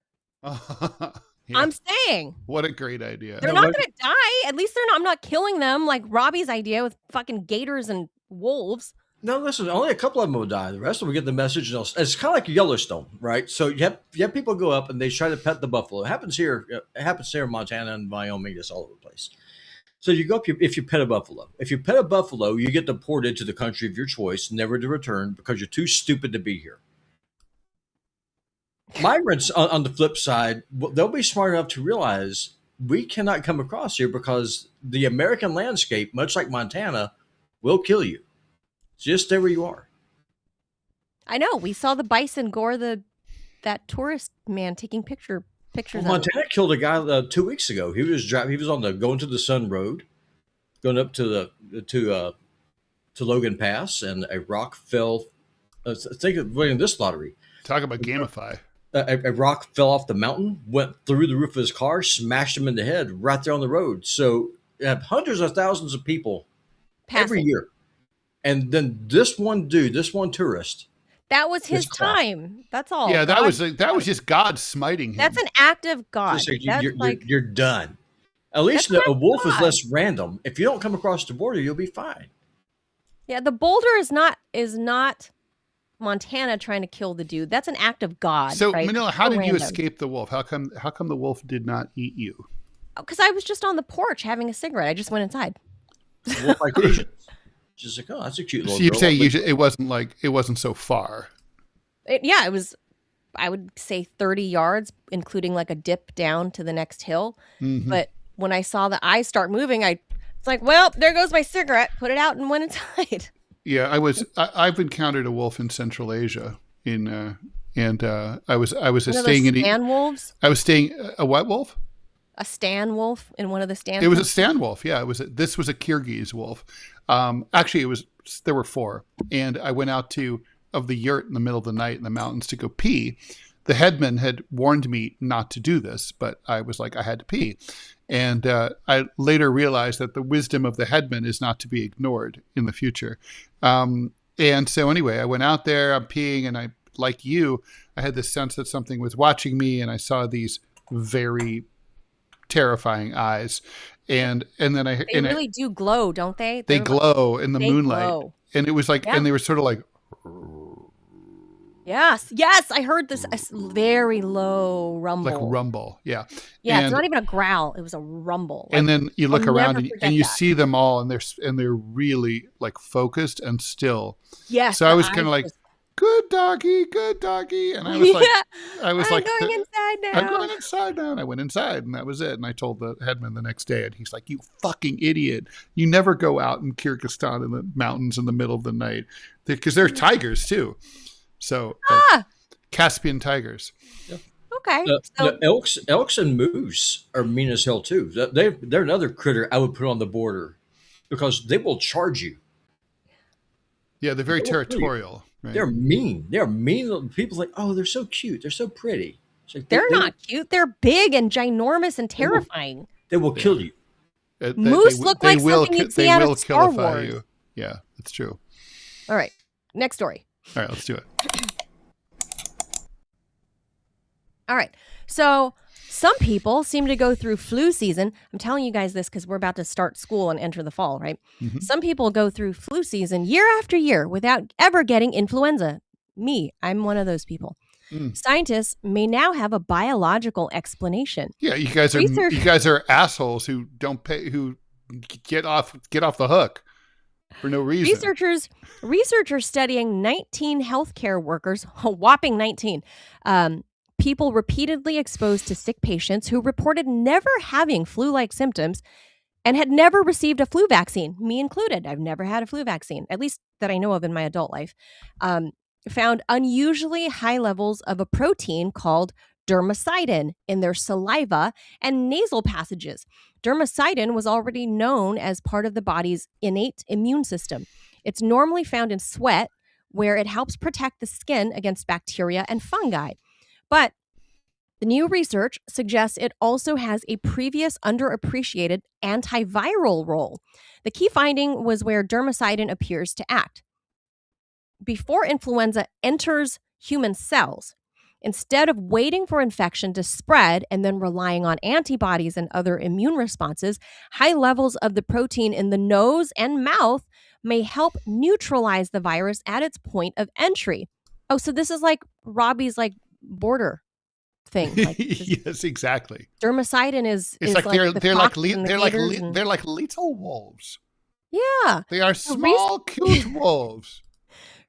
yeah. I'm saying. What a great idea. They're not going to die. At least I'm not killing them like Robbie's idea with fucking gators and wolves. No, listen, only a couple of them will die. The rest of them will get the message. And it's kind of like Yellowstone, right? So you have people go up and they try to pet the buffalo. It happens here in Montana and Wyoming. It's all over the place. So you go up if you pet a buffalo. If you pet a buffalo, you get deported to the country of your choice, never to return because you're too stupid to be here. Migrants, on the flip side, they'll be smart enough to realize we cannot come across here because the American landscape, much like Montana, will kill you. Just stay where you are. I know. We saw the bison gore the that tourist man taking pictures of Montana killed a guy 2 weeks ago. He was driving. He was on the going to the Sun Road, going up to Logan Pass, and a rock fell. Think of winning this lottery. Talk about gamify. A rock fell off the mountain, went through the roof of his car, smashed him in the head right there on the road. So you have hundreds of thousands of people every year. And then this one dude, this one tourist. That was his time. That's all. Yeah, that was just God smiting him. That's an act of God. You're done. At least a wolf is less random. If you don't come across the border, you'll be fine. Yeah, the boulder is not Montana trying to kill the dude. That's an act of God. So, right? Manila, how did you escape the wolf? How come the wolf did not eat you? Because I was just on the porch having a cigarette. I just went inside. Wolf like Asians. Just like, oh, that's a cute little So you're girl. saying it wasn't so far. It was, I would say 30 yards, including like a dip down to the next hill. Mm-hmm. But when I saw the eyes start moving, it's like, well, there goes my cigarette. Put it out and went inside. Yeah, I've encountered a wolf in Central Asia I was staying in Stan wolves. I was staying a what wolf? A Stan wolf in one of the Stan. It was a Stan wolf. Yeah, this was a Kyrgyz wolf. Actually, there were 4, and I went out of the yurt in the middle of the night in the mountains to go pee. The headman had warned me not to do this, but I was like, I had to pee. And I later realized that the wisdom of the headman is not to be ignored in the future. And so anyway, I went out there, I'm peeing, and I, like you, I had this sense that something was watching me, and I saw these very terrifying eyes. And then they really do glow, don't they? They glow in the moonlight. Glow. And it was like, and they were sort of like, Yes, I heard this very low rumble. Like rumble, yeah. Yeah, it's not even a growl; it was a rumble. And then you look around and you see them all, and they're really like focused and still. Yes. So I was kind of like, good doggy, and I was like, I'm going inside now. I'm going inside now, and I went inside, and that was it. And I told the headman the next day, and he's like, "You fucking idiot! You never go out in Kyrgyzstan in the mountains in the middle of the night because there are tigers too." So, Caspian tigers. Yeah. Okay. The elks and moose are mean as hell too. They're another critter I would put on the border because they will charge you. Yeah, they're very territorial. Right? They're mean. They're mean. People think, oh, they're so cute. They're so pretty. Like, they're not cute. They're big and ginormous and terrifying. They will kill you. Moose look like something you'd see out of Star Wars. You. Yeah, that's true. All right. Next story. All right, let's do it. All right. So some people seem to go through flu season. I'm telling you guys this because we're about to start school and enter the fall, right? Mm-hmm. Some people go through flu season year after year without ever getting influenza. Me, I'm one of those people. Scientists may now have a biological explanation. Yeah, you guys are assholes who don't pay, who get off the hook for no reason. Researchers studying 19 healthcare workers, a whopping 19, people repeatedly exposed to sick patients who reported never having flu-like symptoms and had never received a flu vaccine, me included. I've never had a flu vaccine, at least that I know of in my adult life. Found unusually high levels of a protein called dermacidin in their saliva and nasal passages. Dermacidin was already known as part of the body's innate immune system. It's normally found in sweat, where it helps protect the skin against bacteria and fungi. But the new research suggests it also has a previous underappreciated antiviral role. The key finding was where dermacidin appears to act. Before influenza enters human cells, instead of waiting for infection to spread and then relying on antibodies and other immune responses, high levels of the protein in the nose and mouth may help neutralize the virus at its point of entry. Oh, so this is like Robbie's border thing. Yes, exactly. Dermacidin is like they're like little wolves. Yeah. They are small, cute wolves.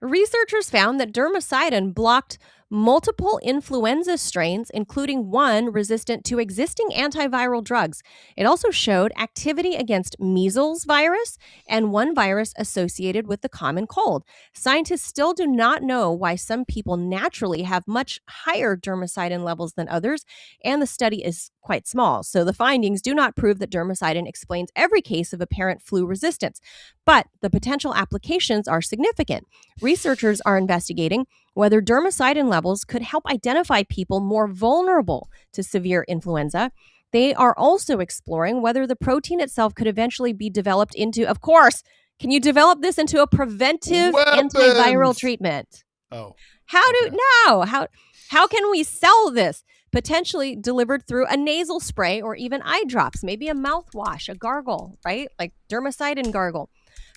Researchers found that dermacidin blocked multiple influenza strains, including one resistant to existing antiviral drugs. It also showed activity against measles virus and one virus associated with the common cold. Scientists still do not know why some people naturally have much higher dermacidin levels than others, and the study is quite small. So the findings do not prove that dermacidin explains every case of apparent flu resistance, but the potential applications are significant. Researchers are investigating whether dermacidin levels could help identify people more vulnerable to severe influenza. They are also exploring whether the protein itself could eventually be developed into, of course, can you develop this into a preventive antiviral Weapons! treatment? Oh, How do okay. no? How can we sell this? Potentially delivered through a nasal spray or even eye drops, maybe a mouthwash, a gargle, right? Like dermacidin gargle.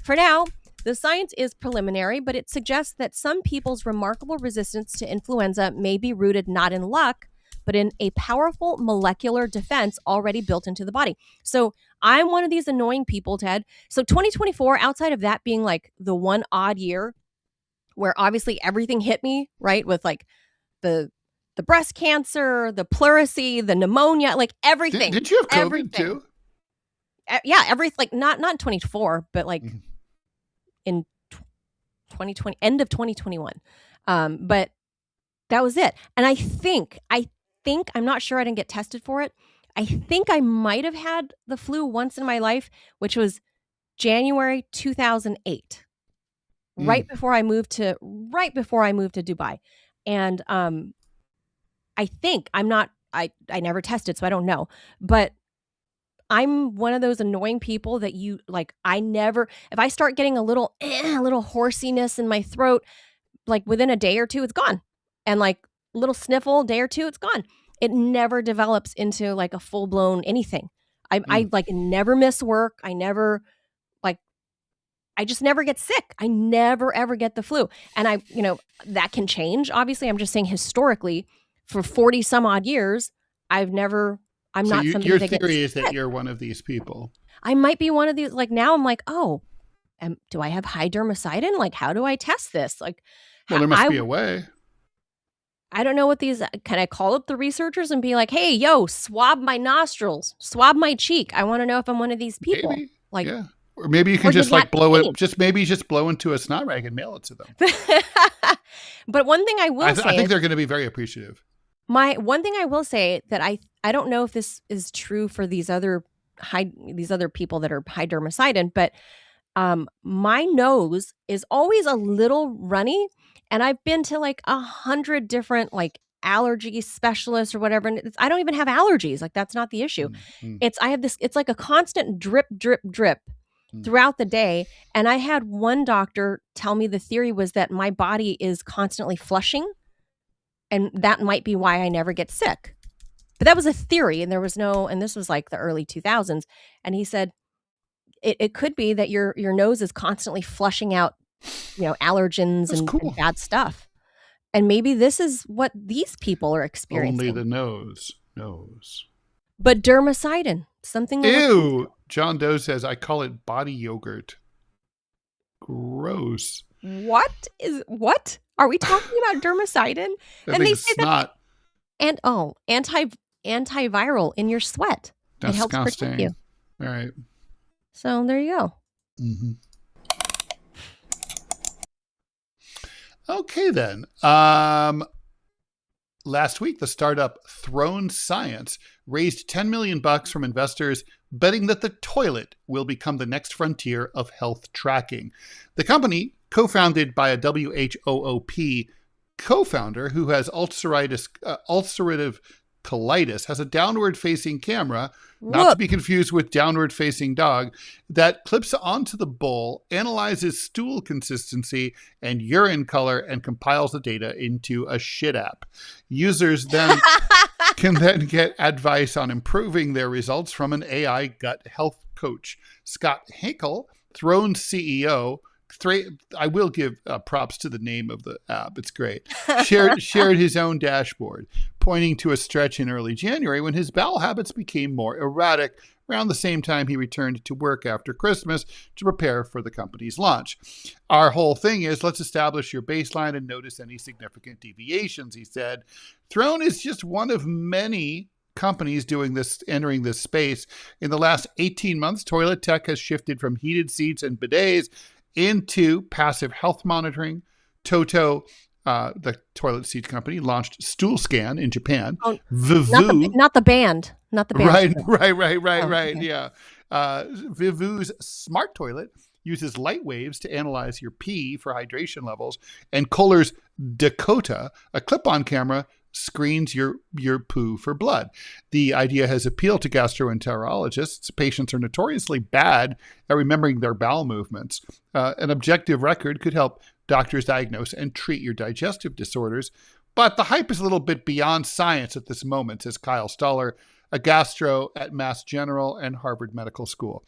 For now, the science is preliminary, but it suggests that some people's remarkable resistance to influenza may be rooted not in luck, but in a powerful molecular defense already built into the body. So I'm one of these annoying people, Ted. So 2024, outside of that being like the one odd year where obviously everything hit me, right? With like the breast cancer, the pleurisy, the pneumonia, like everything. Did you have COVID everything. too? Yeah, everything. Like not in 24, but like Mhm. in 2020, end of 2021. But that was it. And I think, I'm not sure, I didn't get tested for it. I think I might have had the flu once in my life, which was January 2008, right before I moved to Dubai. And I think I never tested, so I don't know. But I'm one of those annoying people that you like, if I start getting a little horsiness in my throat, like within a day or two, it's gone. And like a little sniffle, day or two, it's gone. It never develops into like a full blown anything. I like never miss work. I just never get sick. I never ever get the flu. And that can change. Obviously, I'm just saying historically, for 40 some odd years, I'm not somebody your that gets theory is sick. that you're one of these people. I might be one of these. Like now I'm like, oh, do I have high dermacidin? Like, how do I test this? Like, Well, there must be a way. I don't know what these, can I call up the researchers and be like, hey, yo, swab my nostrils, swab my cheek. I want to know if I'm one of these people. Maybe. Like, yeah. Or maybe you can just like blow it, just blow into a snot rag and mail it to them. But one thing I will say, I think they're going to be very appreciative. One thing I will say that I don't know if this is true for these other people that are high dermacidin, but my nose is always a little runny, and I've been to like 100 different like allergy specialists or whatever, and I don't even have allergies. Like that's not the issue. It's like a constant drip throughout the day. And I had one doctor tell me the theory was that my body is constantly flushing, and that might be why I never get sick. But that was a theory, and this was like the early 2000s. And he said, it could be that your nose is constantly flushing out, allergens and bad stuff. And maybe this is what these people are experiencing. Only the nose knows. But dermacidin, something. Ew. John Doe says, I call it body yogurt. Gross. What? Are we talking about dermacidin? And they say snot. And antiviral in your sweat. Disgusting. It helps protect you. All right. So there you go. Mm-hmm. Okay, then. Last week, the startup Throne Science raised $10 million from investors, betting that the toilet will become the next frontier of health tracking. The company, co-founded by a WHOOP co-founder who has ulcerative colitis, has a downward-facing camera, not to be confused with downward-facing dog, that clips onto the bowl, analyzes stool consistency and urine color, and compiles the data into a shit app. Users then can then get advice on improving their results from an AI gut health coach. Scott Hinkle, Throne's CEO, I will give props to the name of the app. It's great. Shared his own dashboard, pointing to a stretch in early January when his bowel habits became more erratic around the same time he returned to work after Christmas to prepare for the company's launch. Our whole thing is, let's establish your baseline and notice any significant deviations, he said. Throne is just one of many companies doing this, entering this space. In the last 18 months, toilet tech has shifted from heated seats and bidets into passive health monitoring. Toto, the toilet seat company, launched Stool Scan in Japan. Oh, Vivu, not the band. Not the band. Right. Yeah. Vivu's smart toilet uses light waves to analyze your pee for hydration levels, and Kohler's Dakota, a clip-on camera, screens your poo for blood. The idea has appealed to gastroenterologists. Patients are notoriously bad at remembering their bowel movements. An objective record could help doctors diagnose and treat your digestive disorders. But the hype is a little bit beyond science at this moment, says Kyle Stoller, a gastro at Mass General and Harvard Medical School.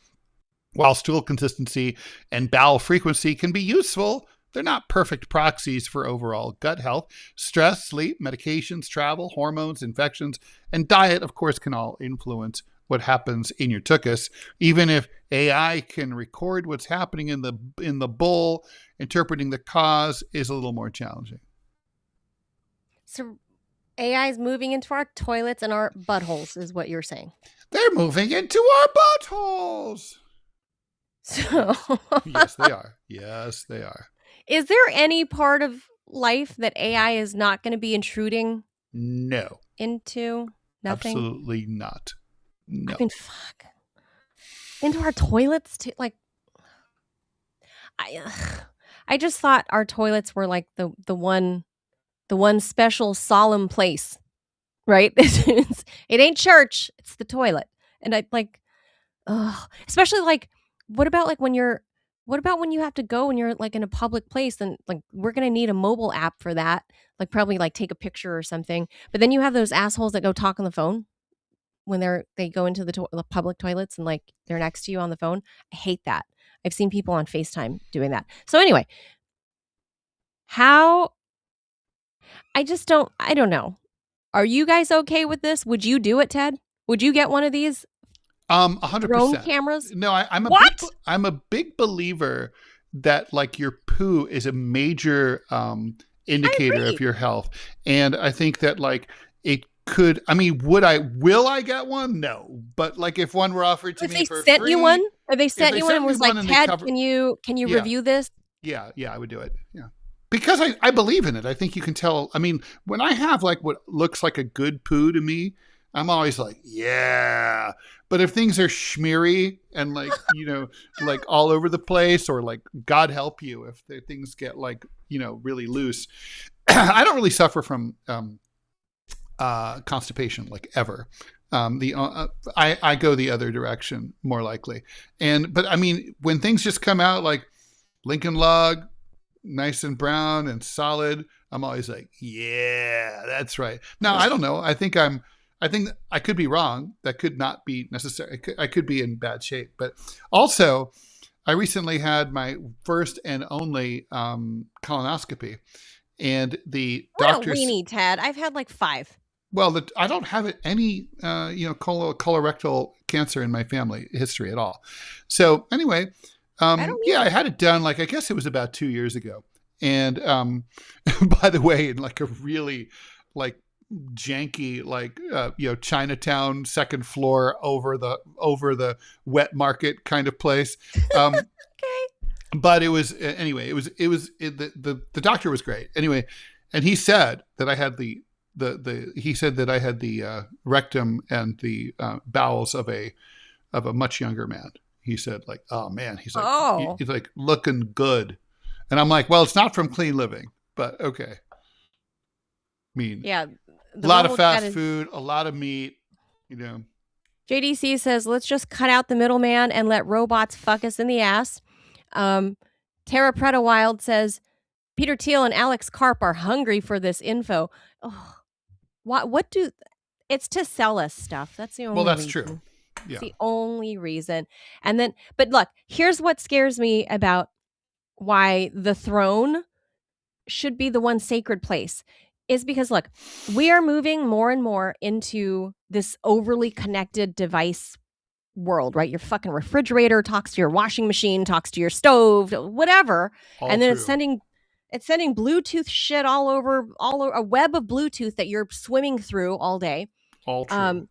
While stool consistency and bowel frequency can be useful, they're not perfect proxies for overall gut health. Stress, sleep, medications, travel, hormones, infections, and diet, of course, can all influence what happens in your tuchus. Even if AI can record what's happening in the bowl, interpreting the cause is a little more challenging. So AI is moving into our toilets and our buttholes, is what you're saying. They're moving into our buttholes. So Yes, they are. Yes, they are. Is there any part of life that AI is not going to be intruding No. into? Nothing? Absolutely not. No. I mean, fuck. Into our toilets too? Like, I just thought our toilets were like the one special solemn place, right? It ain't church, it's the toilet. And I like, especially like, what about when you have to go and you're like in a public place, and like we're gonna need a mobile app for that, like probably like take a picture or something. But then you have those assholes that go talk on the phone when they go into the public toilets and like they're next to you on the phone. I hate that. I've seen people on FaceTime doing that. So anyway, I don't know. Are you guys okay with this? Would you do it, Ted? Would you get one of these 100%. drone cameras? No, I'm a big believer that like your poo is a major indicator of your health. And I think that like it could, I mean, will I get one? No. But like if one were offered to me for free. If they sent you one and was like, Ted, can you Yeah. review this? Yeah, I would do it. Yeah. Because I believe in it. I think you can tell. I mean, when I have like what looks like a good poo to me, I'm always like, yeah. But if things are schmeary and like, like all over the place, or like, God help you if the things get like, really loose. I don't really suffer from constipation like ever. I go the other direction more likely. But I mean, when things just come out like Lincoln Log, nice and brown and solid, I'm always like, yeah, that's right. Now, I don't know. I think I could be wrong. That could not be necessary. I could be in bad shape. But also, I recently had my first and only colonoscopy, and the doctors. What a weenie, Ted. I've had like 5. Well, I don't have any colorectal cancer in my family history at all. So anyway, I had it done. Like I guess it was about 2 years ago. And by the way, in like a really like janky Chinatown second floor over the wet market kind of place. Okay. But it was anyway. The doctor was great anyway, and he said that I had the rectum and the bowels of a much younger man. He said like, oh man, he's like looking good, and I'm like, well, it's not from clean living, but okay. I mean, yeah, a lot of fast food, a lot of meat, JDC says, let's just cut out the middleman and let robots fuck us in the ass. Tara Preta Wild says, Peter Thiel and Alex Karp are hungry for this info. Oh, it's to sell us stuff. That's the only reason. True. Yeah. It's the only reason. And then, but look, here's what scares me about why the throne should be the one sacred place is because, look, we are moving more and more into this overly connected device world, right? Your fucking refrigerator talks to your washing machine, talks to your stove, whatever. All And then true. it's sending Bluetooth shit all over a web of Bluetooth that you're swimming through all day. All true.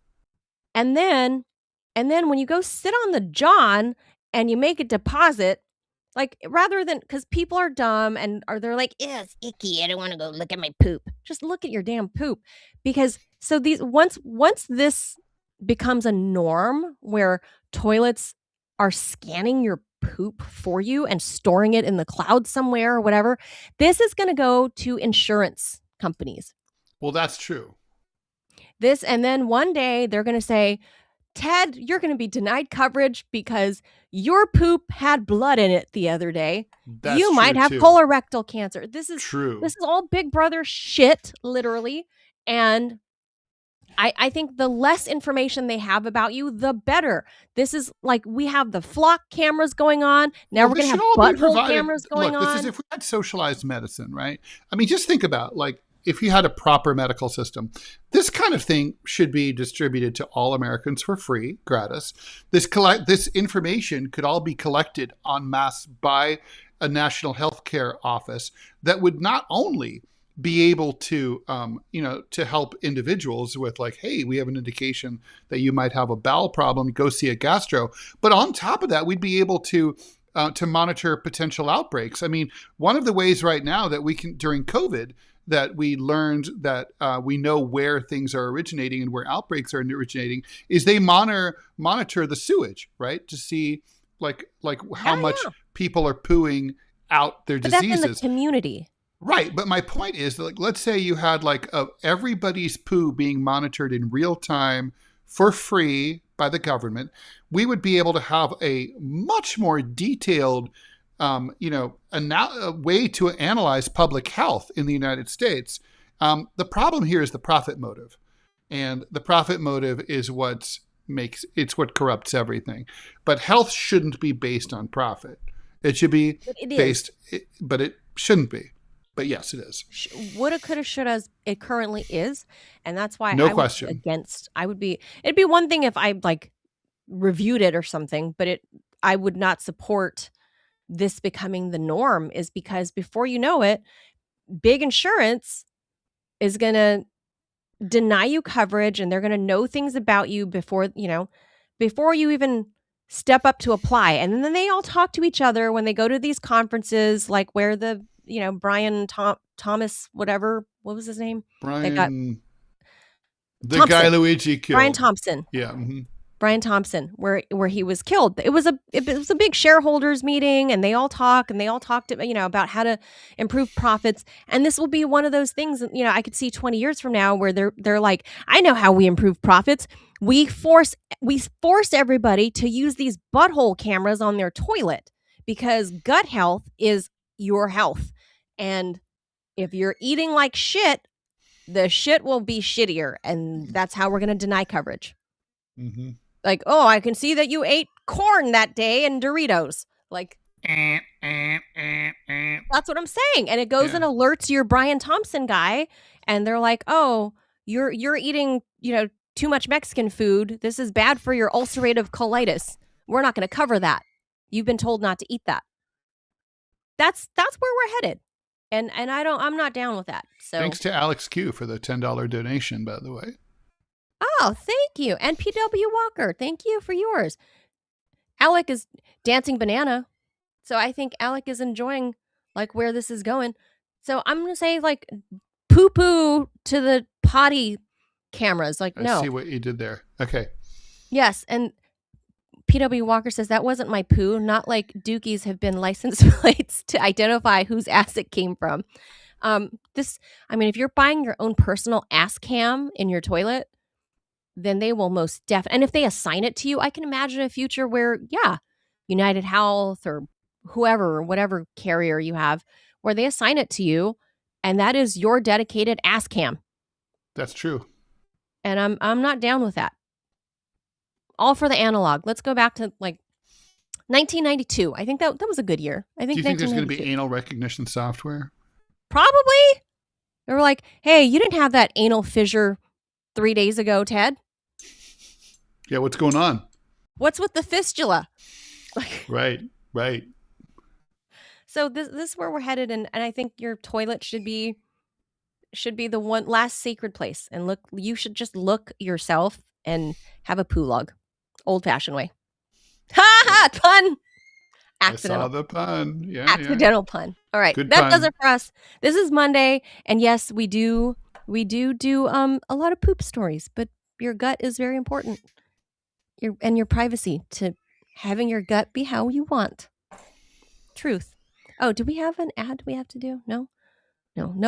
And then when you go sit on the John and you make a deposit, like, rather than, because people are dumb and they're like, it's icky, I don't want to go look at my poop. Just look at your damn poop. Because so these once this becomes a norm where toilets are scanning your poop for you and storing it in the cloud somewhere or whatever, this is going to go to insurance companies. Well, that's true. And then one day they're going to say, Ted, you're going to be denied coverage because your poop had blood in it the other day. That's you might true, have too. colorectal cancer. This is True. This is all Big Brother shit, literally. And I think the less information they have about you, the better. This is like, we have the flock cameras going on. Now we're going to have butthole cameras going on. This is if we had socialized medicine, right? I mean, just think about, like, if you had a proper medical system, this kind of thing should be distributed to all Americans for free, gratis. This information could all be collected en masse by a national healthcare office that would not only be able to, to help individuals with, like, hey, we have an indication that you might have a bowel problem, go see a gastro. But on top of that, we'd be able to monitor potential outbreaks. I mean, one of the ways right now that we can, during COVID, that we learned that we know where things are originating and where outbreaks are originating is they monitor the sewage, right? To see like how much people are pooing out their diseases. That's in the community. Right. But my point is that, like, let's say you had everybody's poo being monitored in real time for free by the government. We would be able to have a much more detailed a way to analyze public health in the United States. The problem here is the profit motive. And the profit motive is what corrupts everything. But health shouldn't be based on profit. It should be but it shouldn't be. But yes, it is. Woulda, coulda, shoulda, it currently is. And that's why no question. It'd be one thing if I reviewed it or something, but I would not support this becoming the norm, is because before you know it, big insurance is going to deny you coverage, and they're going to know things about you before you even step up to apply. And then they all talk to each other when they go to these conferences, like where the, Brian Thomas, whatever, what was his name? Brian, Thompson. Guy Luigi killed. Brian Thompson. Yeah. Mm-hmm. Brian Thompson, where he was killed. It was a big shareholders meeting, and they all talked about how to improve profits. And this will be one of those things, I could see 20 years from now where they're like, I know how we improve profits. We force everybody to use these butthole cameras on their toilet, because gut health is your health. And if you're eating like shit, the shit will be shittier, and that's how we're going to deny coverage. Mm-hmm. Like, oh, I can see that you ate corn that day and Doritos. Like, that's what I'm saying. And it goes and alerts your Brian Thompson guy, and they're like, oh, you're eating, too much Mexican food. This is bad for your ulcerative colitis. We're not going to cover that. You've been told not to eat that. That's where we're headed. And I'm not down with that. So thanks to Alex Q for the $10 donation, by the way. Oh, thank you. And PW Walker, thank you for yours. Alec is dancing banana. So I think Alec is enjoying where this is going. So I'm going to say poo-poo to the potty cameras. No. I see what you did there. Okay. Yes. And PW Walker says that wasn't my poo. Not like Dookies have been license plates to identify whose ass it came from. If you're buying your own personal ass cam in your toilet, then they will most definitely. And if they assign it to you, I can imagine a future where, United Health or whoever, whatever carrier you have, where they assign it to you, and that is your dedicated ass cam. That's true. And I'm not down with that. All for the analog. Let's go back to 1992. I think that was a good year. I Do think you think there's going to be 1992. anal recognition software? Probably. They were like, hey, you didn't have that anal fissure 3 days ago, Ted. Yeah, what's going on? What's with the fistula? Right. So this is where we're headed, and I think your toilet should be the one last sacred place. And you should just look yourself and have a poo log, old fashioned way. Ha ha! Pun. Accidental. I saw the pun. Yeah. Accidental pun. All right, Good that pun. does it for us. This is Monday, and yes, we do a lot of poop stories, but your gut is very important. Your privacy to having your gut be how you want. Truth. Oh, do we have an ad we have to do? No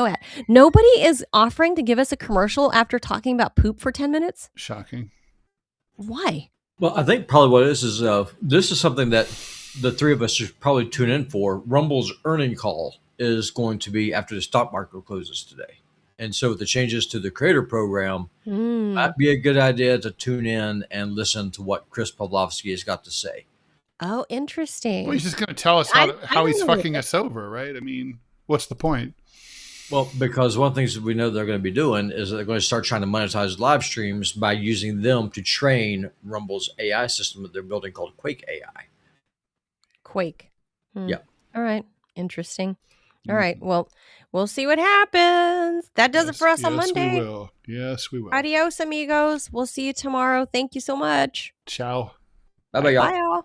ad. Nobody is offering to give us a commercial after talking about poop for 10 minutes. Shocking. Why? Well, I think probably what it is this is something that the three of us should probably tune in for. Rumble's earning call is going to be after the stock market closes today. And so with the changes to the creator program, might be a good idea to tune in and listen to what Chris Pavlovsky has got to say. Oh, interesting. Well, he's just going to tell us how he's fucking us over, right? I mean, what's the point? Well, because one of the things that we know they're going to be doing is they're going to start trying to monetize live streams by using them to train Rumble's AI system that they're building called Quake AI. Quake. Yeah. All right. Interesting. All right. Well, we'll see what happens. That does it for us on Monday. Yes, we will. Adios, amigos. We'll see you tomorrow. Thank you so much. Ciao. Bye-bye, y'all. Bye, y'all.